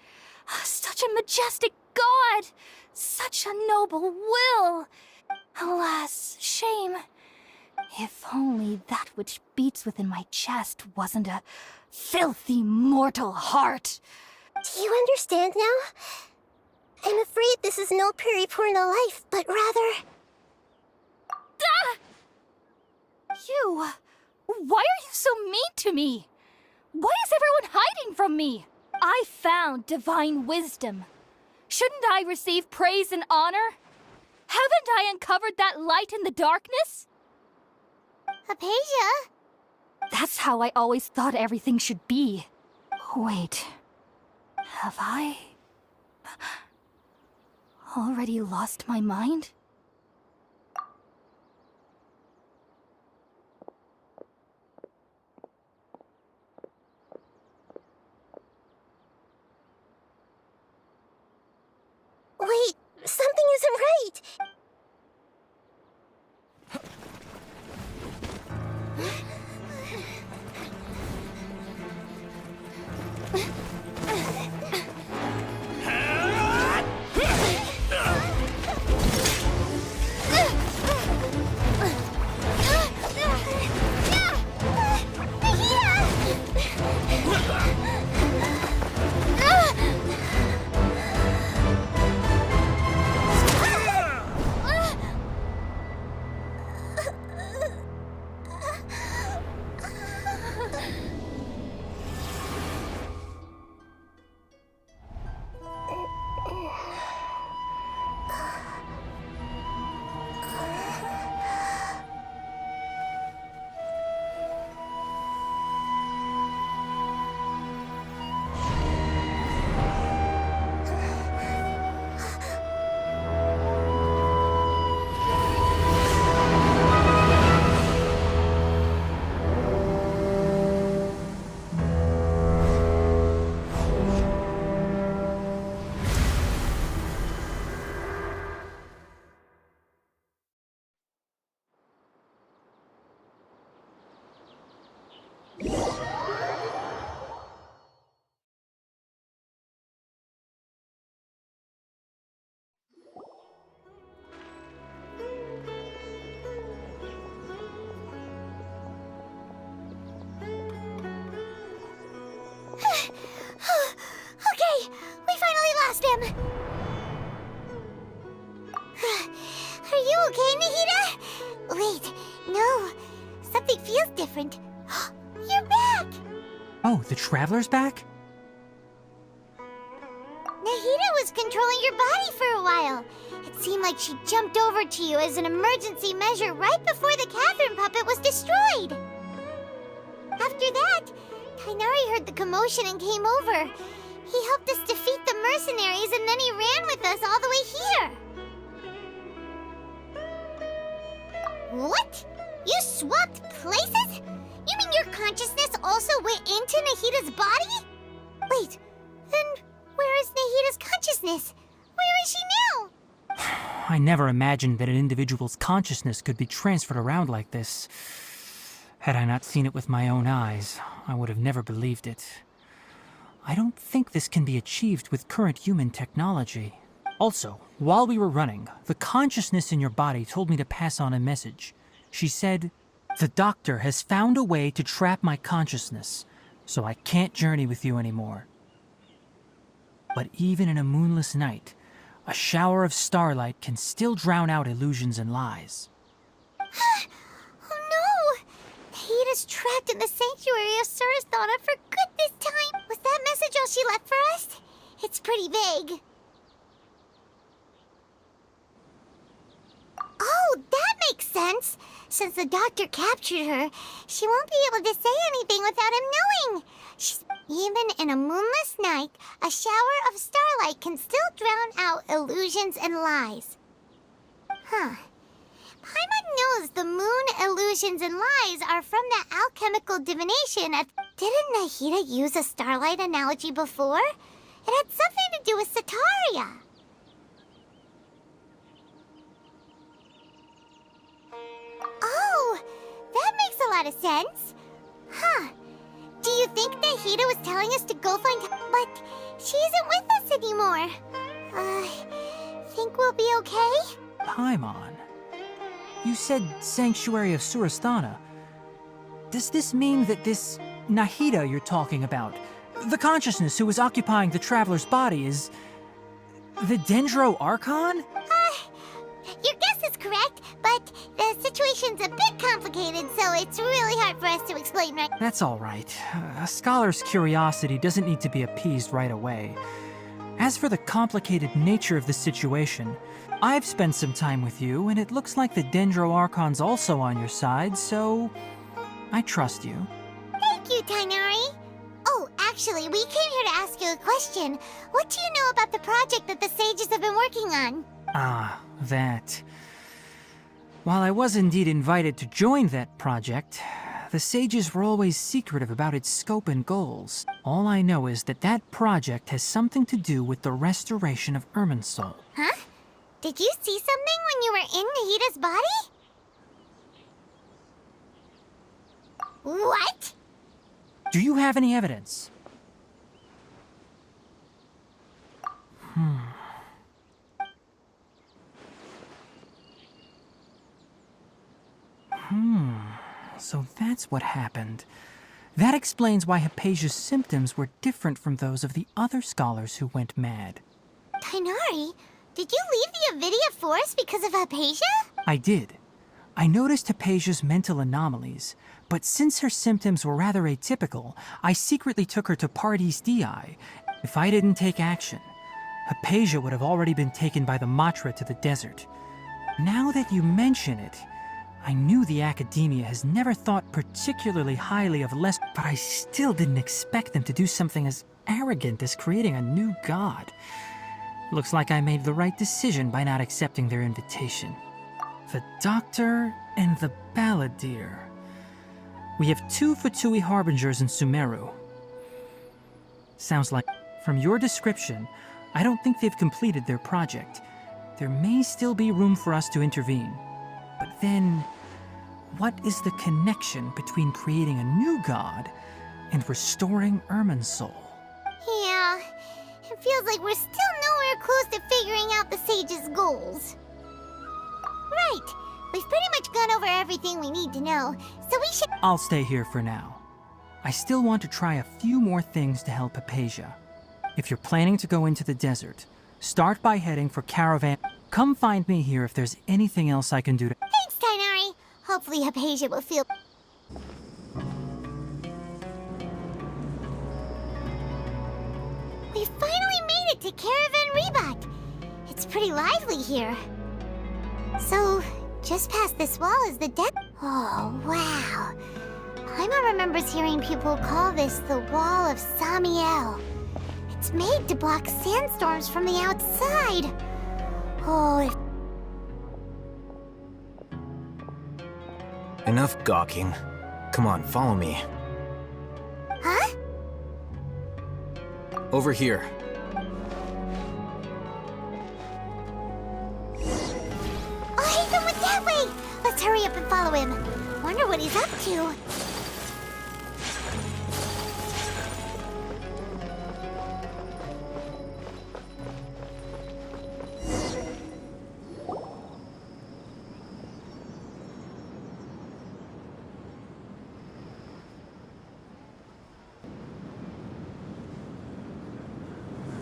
Such a majestic god! Such a noble will! Alas, shame. If only that which beats within my chest wasn't a filthy mortal heart. Do you understand now? I'm afraid this is no Puripurna life, but rather... Ah! You... Why are you so mean to me? Why is everyone hiding from me? I found divine wisdom. Shouldn't I receive praise and honor? Haven't I uncovered that light in the darkness? Hypatia? That's how I always thought everything should be. Wait. Have I... already lost my mind? Wait, something isn't right. Okay, we finally lost him. Are you okay, Nahida? Wait, no. Something feels different. You're back! Oh, the Traveler's back? Nahida was controlling your body for a while. It seemed like she jumped over to you as an emergency measure right before the Catherine puppet was destroyed. After that, Kainari heard the commotion and came over. He helped us defeat the mercenaries and then he ran with us all the way here. What? You swapped places? You mean your consciousness also went into Nahida's body? Wait, then where is Nahida's consciousness? Where is she now? I never imagined that an individual's consciousness could be transferred around like this. Had I not seen it with my own eyes, I would have never believed it. I don't think this can be achieved with current human technology. Also, while we were running, the consciousness in your body told me to pass on a message. She said, "The doctor has found a way to trap my consciousness, so I can't journey with you anymore." But even in a moonless night, a shower of starlight can still drown out illusions and lies. Oh no! Nahida's trapped in the sanctuary of Surathana for good this time. Was that message all she left for us? It's pretty vague. Oh, that makes sense. Since the doctor captured her, she won't be able to say anything without him knowing. Even in a moonless night, a shower of starlight can still drown out illusions and lies. Huh. Paimon knows the moon illusions and lies are from the alchemical divination. Didn't Nahida use a starlight analogy before? It had something to do with Sataria. That makes a lot of sense. Huh. Do you think Nahida was telling us to go find... But she isn't with us anymore. Think we'll be okay? Paimon, you said Sanctuary of Surasthana. Does this mean that this Nahida you're talking about, the consciousness who is occupying the traveler's body, is the Dendro Archon? Your guess is correct, but the situation's a bit complicated, so it's really hard for us to explain right... That's all right. A scholar's curiosity doesn't need to be appeased right away. As for the complicated nature of the situation, I've spent some time with you, and it looks like the Dendro Archon's also on your side, so I trust you. Thank you, Tainari. Oh, actually, we came here to ask you a question. What do you know about the project that the sages have been working on? Ah, that. While I was indeed invited to join that project, the sages were always secretive about its scope and goals. All I know is that that project has something to do with the restoration of Irminsul. Huh? Did you see something when you were in Nahida's body? What? Do you have any evidence? So that's what happened. That explains why Hypatia's symptoms were different from those of the other scholars who went mad. Tainari, did you leave the Avidia Forest because of Hypatia? I did. I noticed Hypatia's mental anomalies, but since her symptoms were rather atypical, I secretly took her to Pardes Dii. If I didn't take action, Hypatia would have already been taken by the Matra to the desert. Now that you mention it, I knew the Academia has never thought particularly highly of less, but I still didn't expect them to do something as arrogant as creating a new god. Looks like I made the right decision by not accepting their invitation. The Doctor and the Balladeer. We have 2 Fatui Harbingers in Sumeru. Sounds like, from your description, I don't think they've completed their project. There may still be room for us to intervene. But then, what is the connection between creating a new god and restoring Irminsul? Yeah, it feels like we're still nowhere close to figuring out the sage's goals. Right, we've pretty much gone over everything we need to know, so we should... I'll stay here for now. I still want to try a few more things to help Hypatia. If you're planning to go into the desert, start by heading for Caravan. Come find me here if there's anything else I can do to... Thanks, Tainari. Hopefully Hypatia will feel... We finally made it to Caravan Rebat. It's pretty lively here. So, just past this wall is the dead... Oh, wow. Paimon remembers hearing people call this the Wall of Samiel. It's made to block sandstorms from the outside. Oh, if... Enough gawking. Come on, follow me. Huh? Over here. Oh, Haytham went that way! Let's hurry up and follow him. Wonder what he's up to.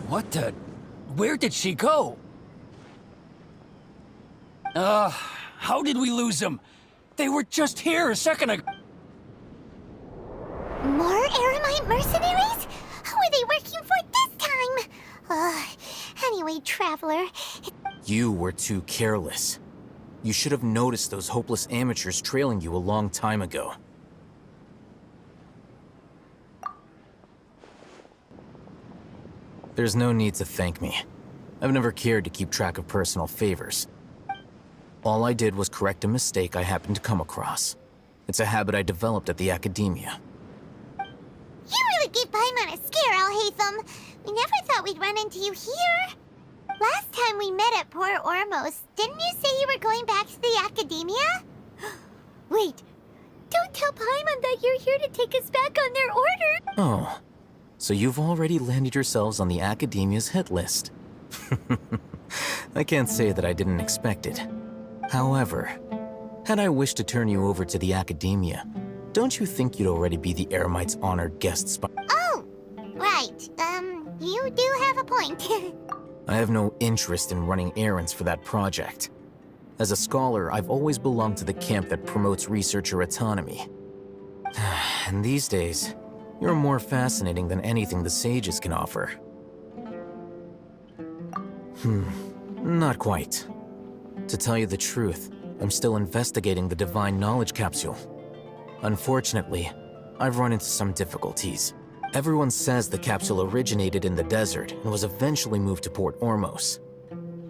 What the... Where did she go? How did we lose them? They were just here a second ago. More Eremite mercenaries? Who are they working for this time? Anyway, Traveler, You were too careless. You should have noticed those hopeless amateurs trailing you a long time ago. There's no need to thank me. I've never cared to keep track of personal favors. All I did was correct a mistake I happened to come across. It's a habit I developed at the Academia. you really gave Paimon a scare, Alhaitham. We never thought we'd run into you here. Last time we met at Port Ormos, didn't you say you were going back to the Academia? Wait, Don't tell Paimon that you're here to take us back on their order. Oh, so you've already landed yourselves on the Academia's hit list. I can't say that I didn't expect it. However, had I wished to turn you over to the Academia, don't you think you'd already be the Eremite's honored guest spy? Oh, right. You do have a point. I have no interest in running errands for that project. As a scholar, I've always belonged to the camp that promotes researcher autonomy. And these days, you're more fascinating than anything the sages can offer. Not quite. To tell you the truth, I'm still investigating the Divine Knowledge Capsule. Unfortunately, I've run into some difficulties. Everyone says the capsule originated in the desert and was eventually moved to Port Ormos.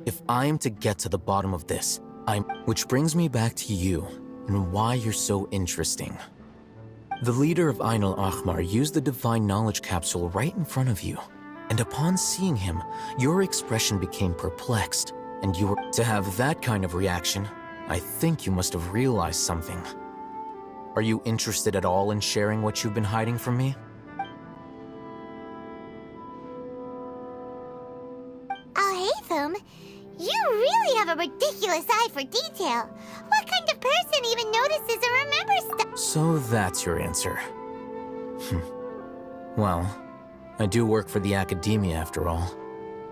If I am to get to the bottom of this, Which brings me back to you and why you're so interesting. The leader of Ain al-Ahmar used the Divine Knowledge Capsule right in front of you, and upon seeing him, your expression became perplexed, and you were to have that kind of reaction. I think you must have realized something. Are you interested at all in sharing what you've been hiding from me? Al-Haytham, you really have a ridiculous eye for detail. What kind of person even notices or remembers stuff? So that's your answer. Well, I do work for the Academia after all.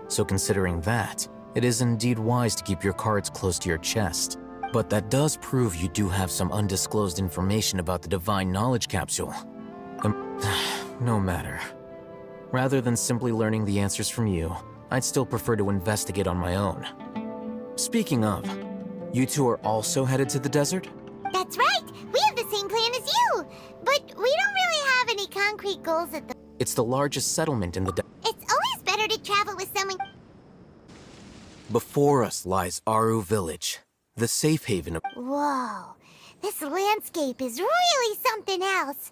So considering that, it is indeed wise to keep your cards close to your chest. But that does prove you do have some undisclosed information about the Divine Knowledge Capsule. No matter. Rather than simply learning the answers from you, I'd still prefer to investigate on my own. Speaking of, you two are also headed to the desert? That's right! We have the same plan as you! But we don't really have any concrete goals at the... It's the largest settlement in the desert. It's always better to travel with someone... Before us lies Aru Village, the safe haven of... Whoa, this landscape is really something else.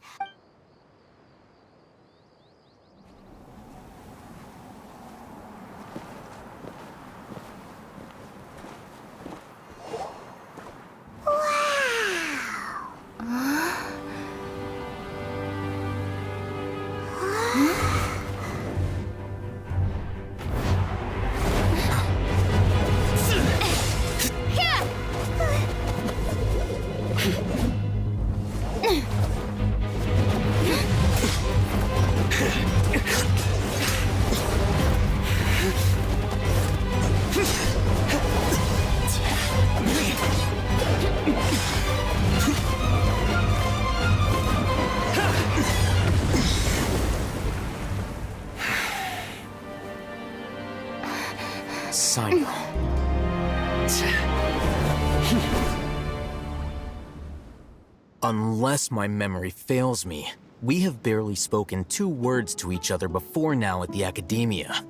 Unless my memory fails me, we have barely spoken 2 words to each other before now at the Academia.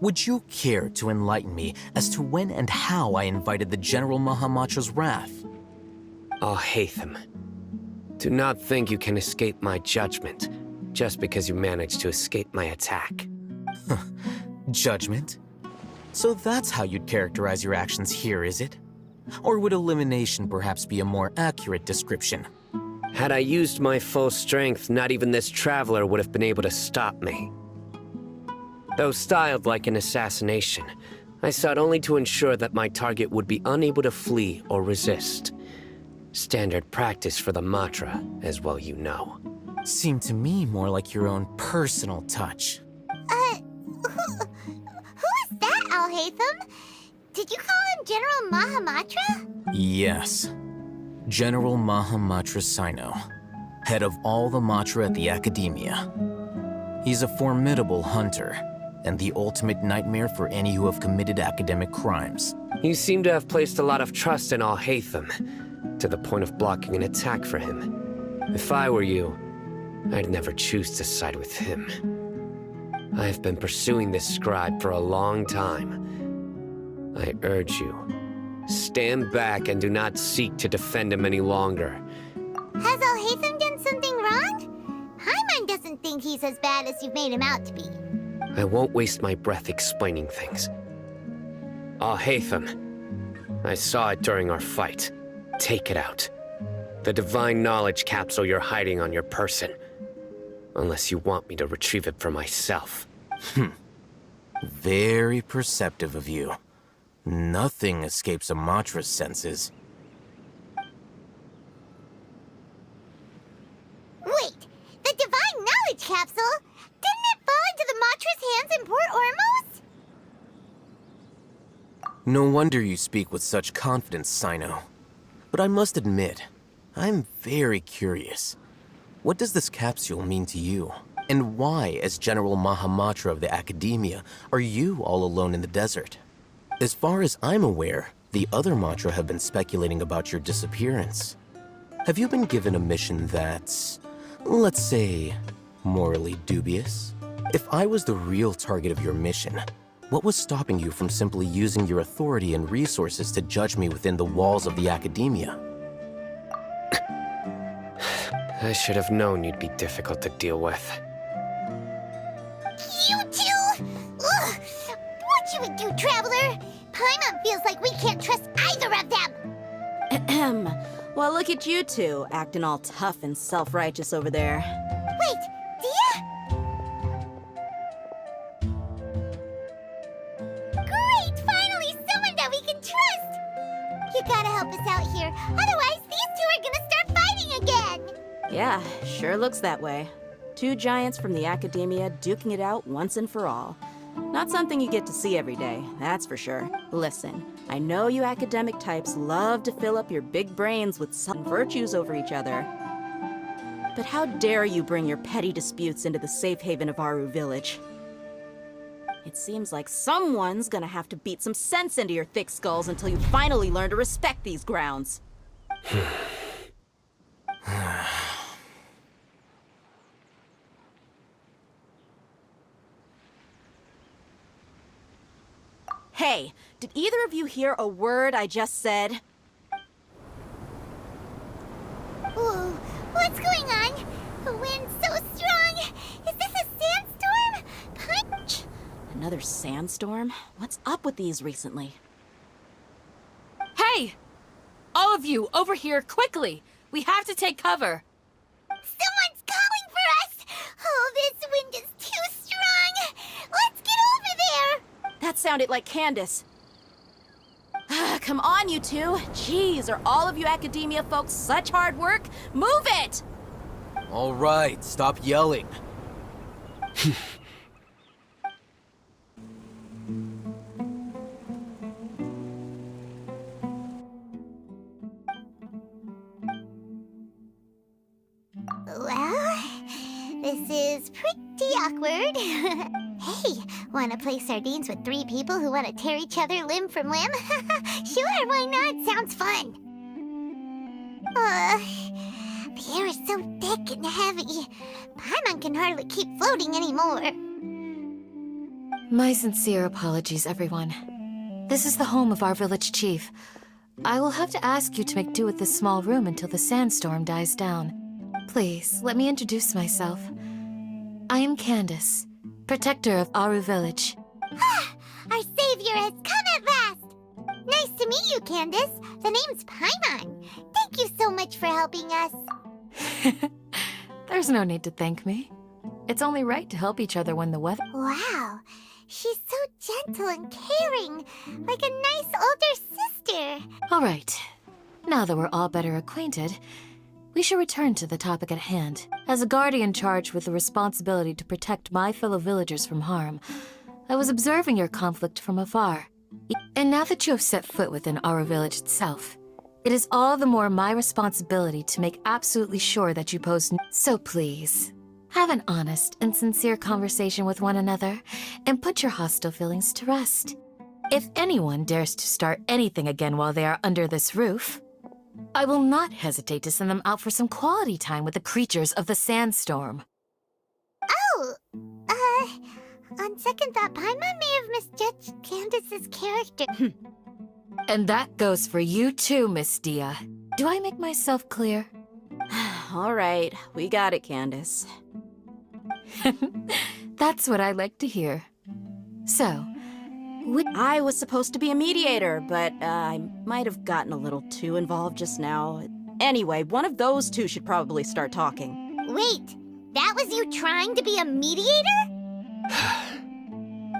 Would you care to enlighten me as to when and how I invited the General Mahamatra's wrath? Al-Haytham, do not think you can escape my judgment just because you managed to escape my attack. Judgment? So that's how you'd characterize your actions here, is it? Or would elimination perhaps be a more accurate description? Had I used my full strength, not even this traveler would have been able to stop me. Though styled like an assassination, I sought only to ensure that my target would be unable to flee or resist. Standard practice for the Matra, as well you know. Seemed to me more like your own personal touch. Who is that, Al-Haytham? Did you call him General Mahamatra? Yes. General Mahamatra Sino, head of all the Matra at the Academia. He's a formidable hunter, and the ultimate nightmare for any who have committed academic crimes. You seem to have placed a lot of trust in Al-Haytham, to the point of blocking an attack for him. If I were you, I'd never choose to side with him. I have been pursuing this scribe for a long time. I urge you, stand back and do not seek to defend him any longer. Has Al-Haytham done something wrong? Paimon doesn't think he's as bad as you've made him out to be. I won't waste my breath explaining things. Al-Haytham, I saw it during our fight. Take it out. The divine knowledge capsule you're hiding on your person. Unless you want me to retrieve it for myself. Very perceptive of you. Nothing escapes Amatra's senses. Wait, the divine knowledge capsule? Didn't it fall into the Matra's hands in Port Ormos? No wonder you speak with such confidence, Sino. But I must admit, I'm very curious. What does this capsule mean to you? And why, as General Mahamatra of the Academia, are you all alone in the desert? As far as I'm aware, the other Matra have been speculating about your disappearance. Have you been given a mission that's, let's say, morally dubious? If I was the real target of your mission, what was stopping you from simply using your authority and resources to judge me within the walls of the Academia? I should have known you'd be difficult to deal with. You two? Ugh! What you would do, Traveler? Paimon feels like we can't trust either of them! Ahem. Well, look at you two, acting all tough and self-righteous over there. Wait, Dia? Great! Finally, someone that we can trust! You gotta help us out here, otherwise these two are gonna start fighting again! Yeah, sure looks that way. Two giants from the Academia duking it out once and for all. Not something you get to see every day, that's for sure. Listen, I know you academic types love to fill up your big brains with some virtues over each other. But how dare you bring your petty disputes into the safe haven of Aru Village? It seems like someone's gonna have to beat some sense into your thick skulls until you finally learn to respect these grounds. Hey, did either of you hear a word I just said? Whoa, what's going on? The wind's so strong! Is this a sandstorm? Punch! Another sandstorm? What's up with these recently? Hey! All of you, over here, quickly! We have to take cover! Someone's calling for us! Oh, this wind is too strong! Let's get over there! That sounded like Candace. Come on, you two. Jeez, are all of you Academia folks such hard work? Move it! All right, stop yelling. Well, this is pretty awkward. Hey, wanna play sardines with three people who wanna tear each other limb from limb? Sure, why not? Sounds fun. The air is so thick and heavy. Paimon can hardly keep floating anymore. My sincere apologies, everyone. This is the home of our village chief. I will have to ask you to make do with this small room until the sandstorm dies down. Please, let me introduce myself. I am Candace, protector of Aru Village. Our savior has come at last! Nice to meet you, Candace. The name's Paimon. Thank you so much for helping us. There's no need to thank me. It's only right to help each other when the weather... Wow, she's so gentle and caring, like a nice older sister. All right. Now that we're all better acquainted, we should return to the topic at hand. As a guardian charged with the responsibility to protect my fellow villagers from harm, I was observing your conflict from afar. And now that you have set foot within Aru Village itself, it is all the more my responsibility to make absolutely sure that you pose So please, have an honest and sincere conversation with one another, and put your hostile feelings to rest. If anyone dares to start anything again while they are under this roof, I will not hesitate to send them out for some quality time with the creatures of the sandstorm. Oh, on second thought, Paimon may have misjudged Candace's character. And that goes for you too, Miss Dia. Do I make myself clear? All right, we got it, Candace. That's what I like to hear. So, I was supposed to be a mediator, but I might have gotten a little too involved just now. Anyway, one of those two should probably start talking. Wait, that was you trying to be a mediator?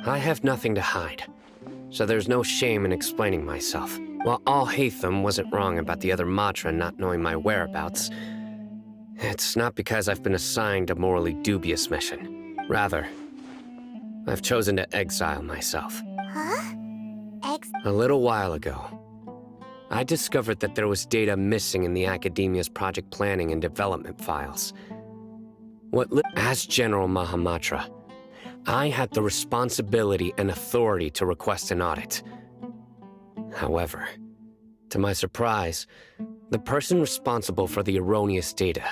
I have nothing to hide, so there's no shame in explaining myself. While Al-Haytham wasn't wrong about the other Matra not knowing my whereabouts, it's not because I've been assigned a morally dubious mission. Rather, I've chosen to exile myself. Huh? A little while ago, I discovered that there was data missing in the Academia's project planning and development files. As General Mahamatra, I had the responsibility and authority to request an audit. However, to my surprise, the person responsible for the erroneous data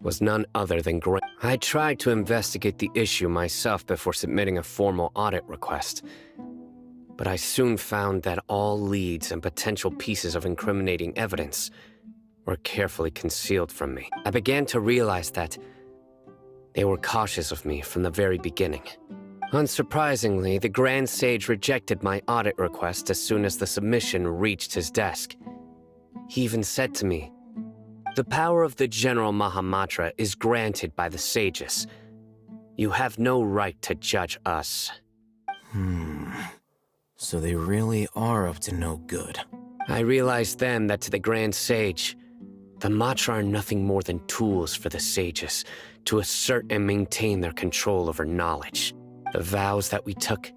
was none other than Grant. I tried to investigate the issue myself before submitting a formal audit request, but I soon found that all leads and potential pieces of incriminating evidence were carefully concealed from me. I began to realize that they were cautious of me from the very beginning. Unsurprisingly, the Grand Sage rejected my audit request as soon as the submission reached his desk. He even said to me, "The power of the General Mahamatra is granted by the sages. You have no right to judge us." So they really are up to no good. I realized then that to the Grand Sage, the Matra are nothing more than tools for the sages to assert and maintain their control over knowledge. The vows that we took,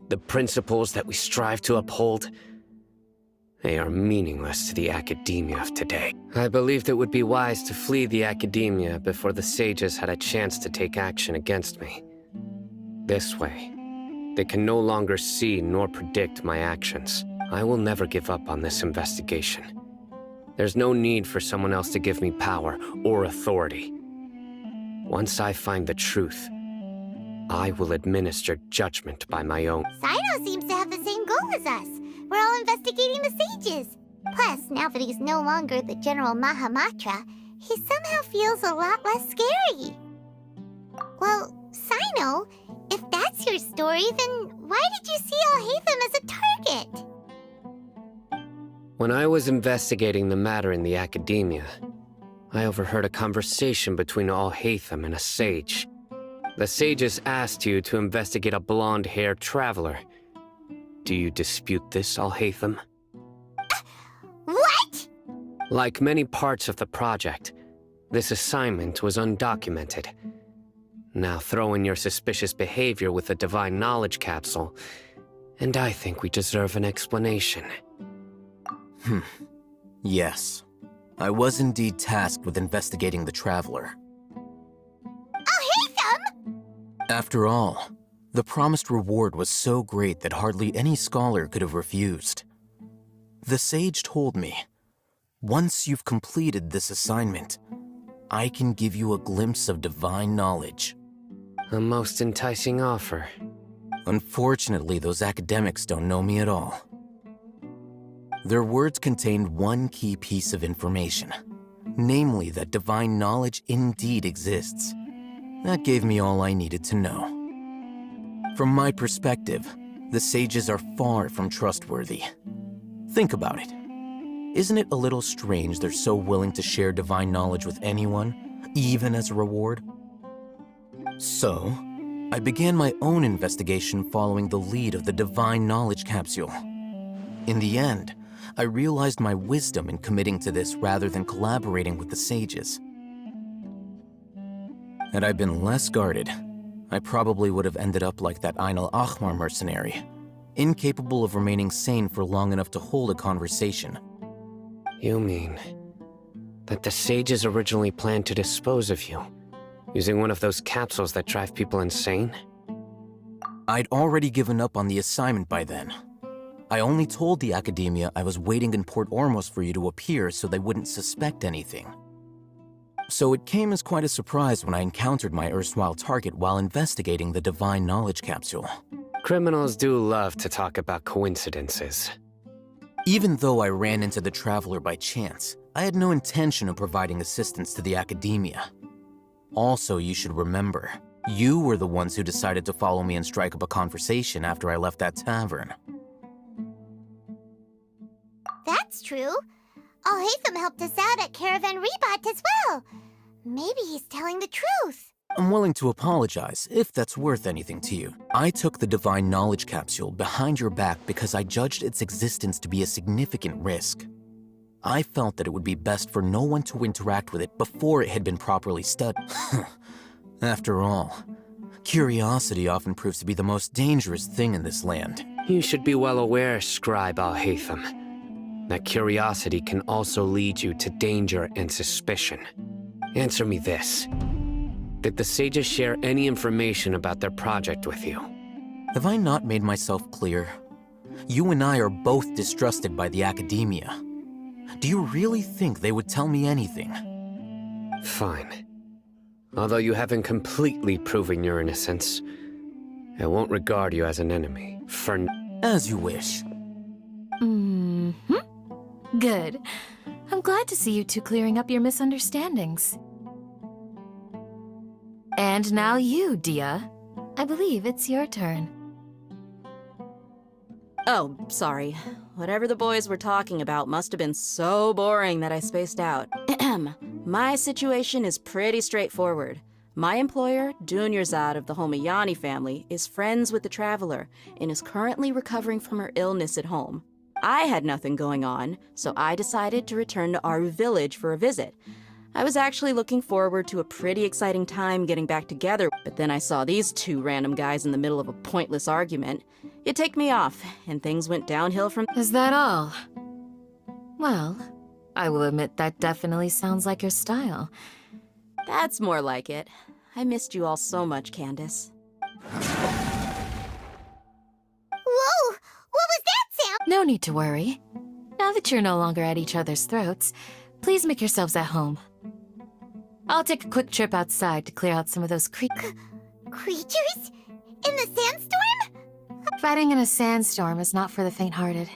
the principles that we strive to uphold, they are meaningless to the Academia of today. I believed it would be wise to flee the Academia before the sages had a chance to take action against me. This way, they can no longer see nor predict my actions. I will never give up on this investigation. There's no need for someone else to give me power or authority. Once I find the truth, I will administer judgment by my own. Sino seems to have the same goal as us. We're all investigating the sages. Plus, now that he's no longer the General Mahamatra, he somehow feels a lot less scary. Well, Sino, if that's your story, then why did you see Al-Haytham as a target? When I was investigating the matter in the Academia, I overheard a conversation between Al-Haytham and a sage. The sages asked you to investigate a blonde-haired traveler. Do you dispute this, Al-Haytham? What? Like many parts of the project, this assignment was undocumented. Now throw in your suspicious behavior with the Divine Knowledge Capsule, and I think we deserve an explanation. Yes. I was indeed tasked with investigating the Traveler. Al-Haytham! After all, the promised reward was so great that hardly any scholar could have refused. The sage told me, once you've completed this assignment, I can give you a glimpse of divine knowledge. A most enticing offer. Unfortunately, those academics don't know me at all. Their words contained one key piece of information, namely that divine knowledge indeed exists. That gave me all I needed to know. From my perspective, the sages are far from trustworthy. Think about it. Isn't it a little strange they're so willing to share divine knowledge with anyone, even as a reward? So, I began my own investigation following the lead of the Divine Knowledge Capsule. In the end, I realized my wisdom in committing to this rather than collaborating with the sages. Had I been less guarded, I probably would have ended up like that Ain al-Ahmar mercenary, incapable of remaining sane for long enough to hold a conversation. You mean that the sages originally planned to dispose of you, using one of those capsules that drive people insane? I'd already given up on the assignment by then. I only told the Academia I was waiting in Port Ormos for you to appear so they wouldn't suspect anything. So it came as quite a surprise when I encountered my erstwhile target while investigating the Divine Knowledge Capsule. Criminals do love to talk about coincidences. Even though I ran into the Traveler by chance, I had no intention of providing assistance to the Academia. Also, you should remember, you were the ones who decided to follow me and strike up a conversation after I left that tavern. That's true. Alhaitham helped us out at Caravan Rebot as well. Maybe he's telling the truth. I'm willing to apologize, if that's worth anything to you. I took the Divine Knowledge Capsule behind your back because I judged its existence to be a significant risk. I felt that it would be best for no one to interact with it before it had been properly studied. After all, curiosity often proves to be the most dangerous thing in this land. You should be well aware, Scribe Alhaitham, that curiosity can also lead you to danger and suspicion. Answer me this. Did the sages share any information about their project with you? Have I not made myself clear? You and I are both distrusted by the academia. Do you really think they would tell me anything? Fine. Although you haven't completely proven your innocence, I won't regard you as an enemy, for as you wish. Good. I'm glad to see you two clearing up your misunderstandings. And now you, Dia. I believe it's your turn. Oh, sorry. Whatever the boys were talking about must have been so boring that I spaced out. My situation is pretty straightforward. My employer, Dunyarzad of the Homayani family, is friends with the Traveler and is currently recovering from her illness at home. I had nothing going on, so I decided to return to Aru Village for a visit. I was actually looking forward to a pretty exciting time getting back together, but then I saw these two random guys in the middle of a pointless argument. It ticked me off, and things went downhill from— Is that all? Well, I will admit that definitely sounds like your style. That's more like it. I missed you all so much, Candace. Whoa! What was that sound? No need to worry. Now that you're no longer at each other's throats, please make yourselves at home. I'll take a quick trip outside to clear out some of those Creatures? In the sandstorm? Fighting in a sandstorm is not for the faint-hearted.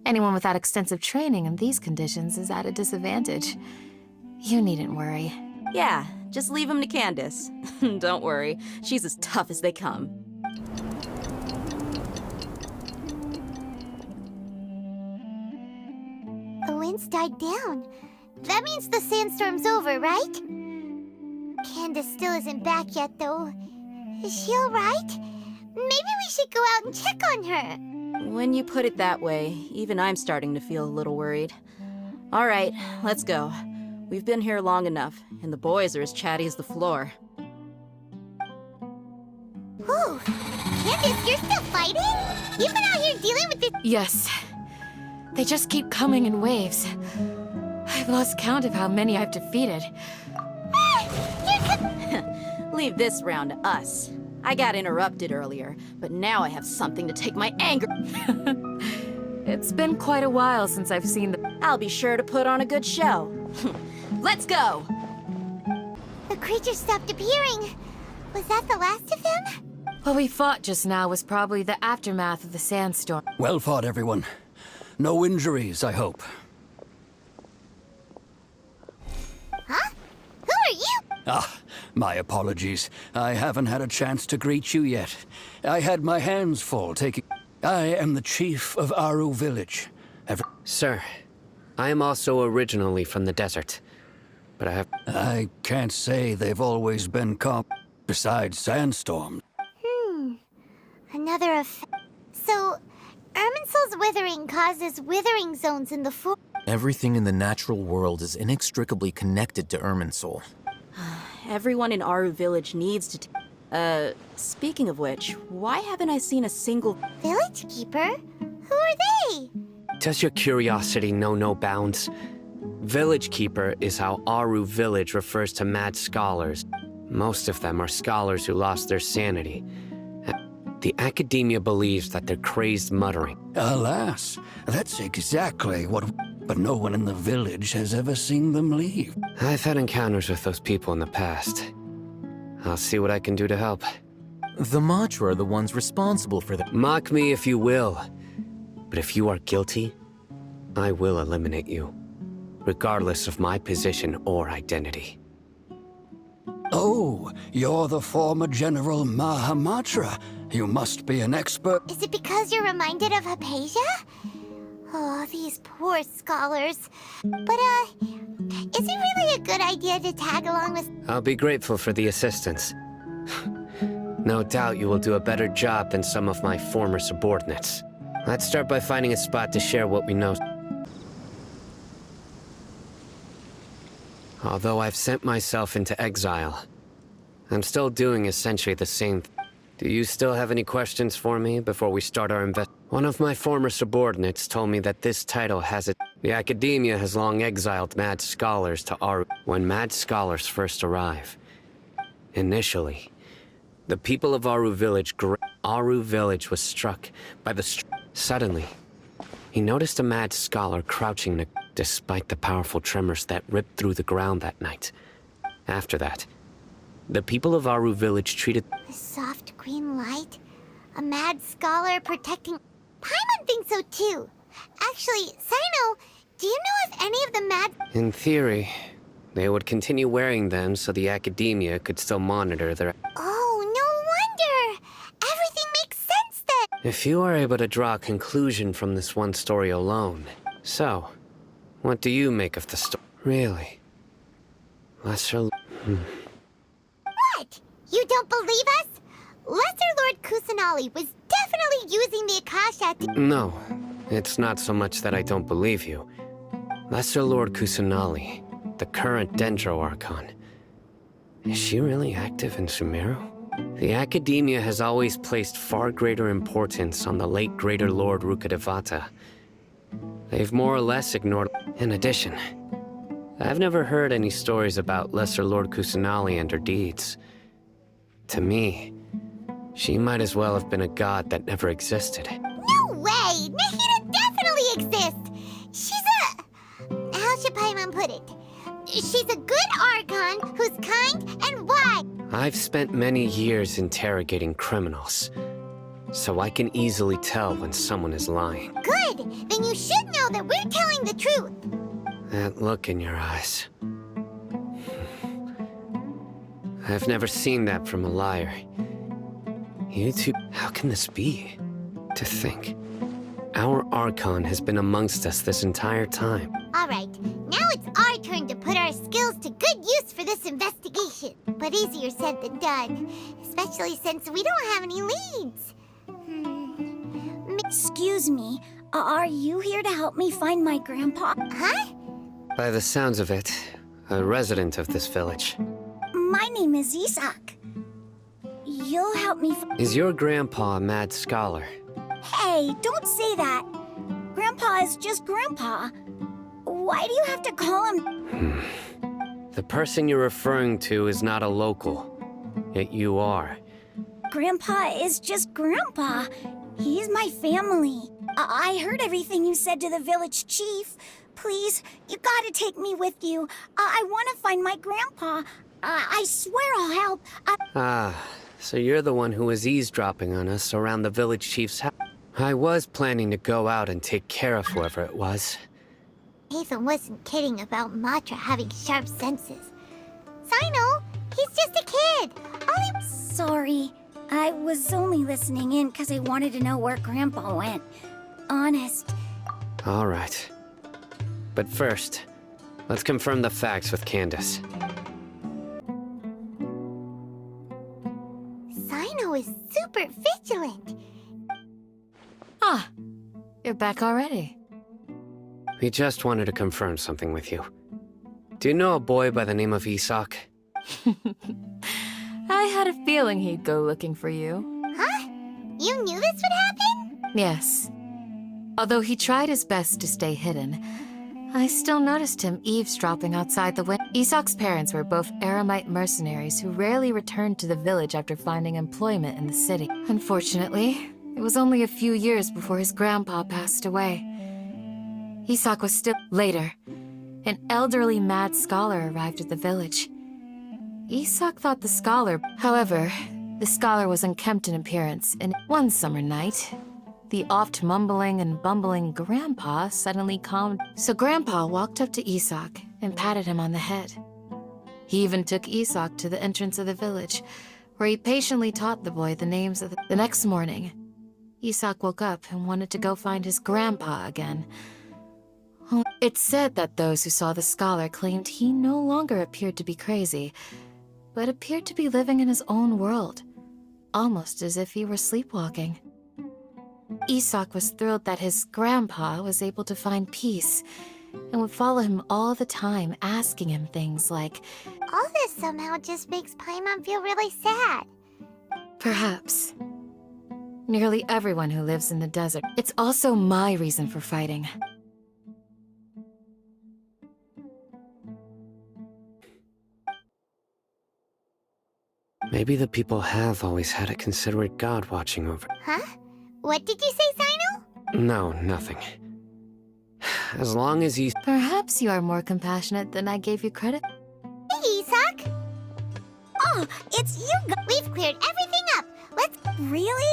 Anyone without extensive training in these conditions is at a disadvantage. You needn't worry. Yeah, just leave them to Candace. Don't worry, she's as tough as they come. The winds died down. That means the sandstorm's over, right? Candace still isn't back yet, though. Is she alright? Maybe we should go out and check on her. When you put it that way, even I'm starting to feel a little worried. All right, let's go. We've been here long enough, and the boys are as chatty as the floor. Whew. Candace, you're still fighting? You've been out here dealing with this— Yes. They just keep coming in waves. I've lost count of how many I've defeated. Leave this round to us. I got interrupted earlier, but now I have something to take my anger. It's been quite a while since I've seen the— I'll be sure to put on a good show. Let's go! The creature stopped appearing. Was that the last of them? What we fought just now was probably the aftermath of the sandstorm. Well fought, everyone. No injuries, I hope. Huh? Who are you? Ah, my apologies. I haven't had a chance to greet you yet. I had my hands full taking— I am the chief of Aru Village. Sir, I am also originally from the desert, but I can't say they've always been besides sandstorms. Another effect. So, Irminsul's withering causes withering zones in the forest. Everything in the natural world is inextricably connected to Irminsul. Everyone in Aru Village needs to speaking of which, why haven't I seen a single— Village keeper? Who are they? Does your curiosity know no bounds? Village Keeper is how Aru Village refers to mad scholars. Most of them are scholars who lost their sanity. The academia believes that they're crazed muttering. Alas, that's exactly what— But no one in the village has ever seen them leave. I've had encounters with those people in the past. I'll see what I can do to help. The Matra are the ones responsible for that. Mock me if you will, but if you are guilty, I will eliminate you, regardless of my position or identity. Oh, you're the former General Mahamatra. You must be an expert. Is it because you're reminded of Hypatia? Oh, these poor scholars. But, is it really a good idea to tag along with... I'll be grateful for the assistance. No doubt you will do a better job than some of my former subordinates. Let's start by finding a spot to share what we know. Although I've sent myself into exile, I'm still doing essentially the same thing. Do you still have any questions for me before we start our One of my former subordinates told me that this title has it. The Academia has long exiled mad scholars to Aru. When mad scholars first arrive, initially, the people of Aru Village was struck by the Suddenly, he noticed a mad scholar crouching despite the powerful tremors that ripped through the ground that night. After that, the people of Aru Village treated... The soft green light? A mad scholar protecting... Paimon thinks so too. Actually, Sino, do you know if any of the mad... In theory, they would continue wearing them so the Academia could still monitor their... Oh, no wonder! Everything makes sense then! If you are able to draw a conclusion from this one story alone... So, what do you make of the story? Really? Lesser... What? You don't believe us? Lesser Lord Kusanali was definitely using the Akasha to... No, it's not so much that I don't believe you. Lesser Lord Kusanali, the current Dendro Archon. Is she really active in Sumeru? The Academia has always placed far greater importance on the late Greater Lord Rukkhadevata. They've more or less ignored... In addition, I've never heard any stories about Lesser Lord Kusanali and her deeds. To me, she might as well have been a god that never existed. No way! Nahida definitely exists! She's a... How should Paimon put it? She's a good Archon who's kind and wise. I've spent many years interrogating criminals, so I can easily tell when someone is lying. Good! Then you should know that we're telling the truth. That look in your eyes. I've never seen that from a liar. You two... How can this be? To think, our Archon has been amongst us this entire time. Alright, now it's our turn to put our skills to good use for this investigation. But easier said than done, especially since we don't have any leads. Excuse me, are you here to help me find my grandpa? Huh? By the sounds of it, a resident of this village. My name is Isak. You'll help me Is your grandpa a mad scholar? Hey, don't say that. Grandpa is just Grandpa. Why do you have to call him... The person you're referring to is not a local, yet you are. Grandpa is just Grandpa. He's my family. I heard everything you said to the village chief. Please, you gotta take me with you. I want to find my grandpa. I swear I'll help. So you're the one who was eavesdropping on us around the village chief's house. I was planning to go out and take care of whoever it was. Ethan wasn't kidding about Matra having sharp senses. Sino, he's just a kid. Sorry, I was only listening in because I wanted to know where Grandpa went. Honest. All right. But first, let's confirm the facts with Candace. Sino is super vigilant. Ah, you're back already. We just wanted to confirm something with you. Do you know a boy by the name of Isak? I had a feeling he'd go looking for you. Huh? You knew this would happen? Yes. Although he tried his best to stay hidden, I still noticed him eavesdropping outside the window. Isak's parents were both Aramite mercenaries who rarely returned to the village after finding employment in the city. Unfortunately, it was only a few years before his grandpa passed away. Isak was still... Later, an elderly mad scholar arrived at the village. Isak thought the scholar... However, the scholar was unkempt in appearance, and one summer night, the oft mumbling and bumbling Grandpa suddenly calmed. So Grandpa walked up to Isak and patted him on the head. He even took Isak to the entrance of the village, where he patiently taught the boy the names of the next morning, Isak woke up and wanted to go find his grandpa again. It's said that those who saw the scholar claimed he no longer appeared to be crazy, but appeared to be living in his own world, almost as if he were sleepwalking. Isak was thrilled that his grandpa was able to find peace, and would follow him all the time, asking him things like, All this somehow just makes Paimon feel really sad. perhaps. Nearly everyone who lives in the desert. It's also my reason for fighting. Maybe the people have always had a considerate god watching over. Huh? What did you say, Sino? No, nothing. As long as he's... Perhaps you are more compassionate than I gave you credit. Hey, Isak! Oh, it's you! We've cleared everything up! Let's... Really?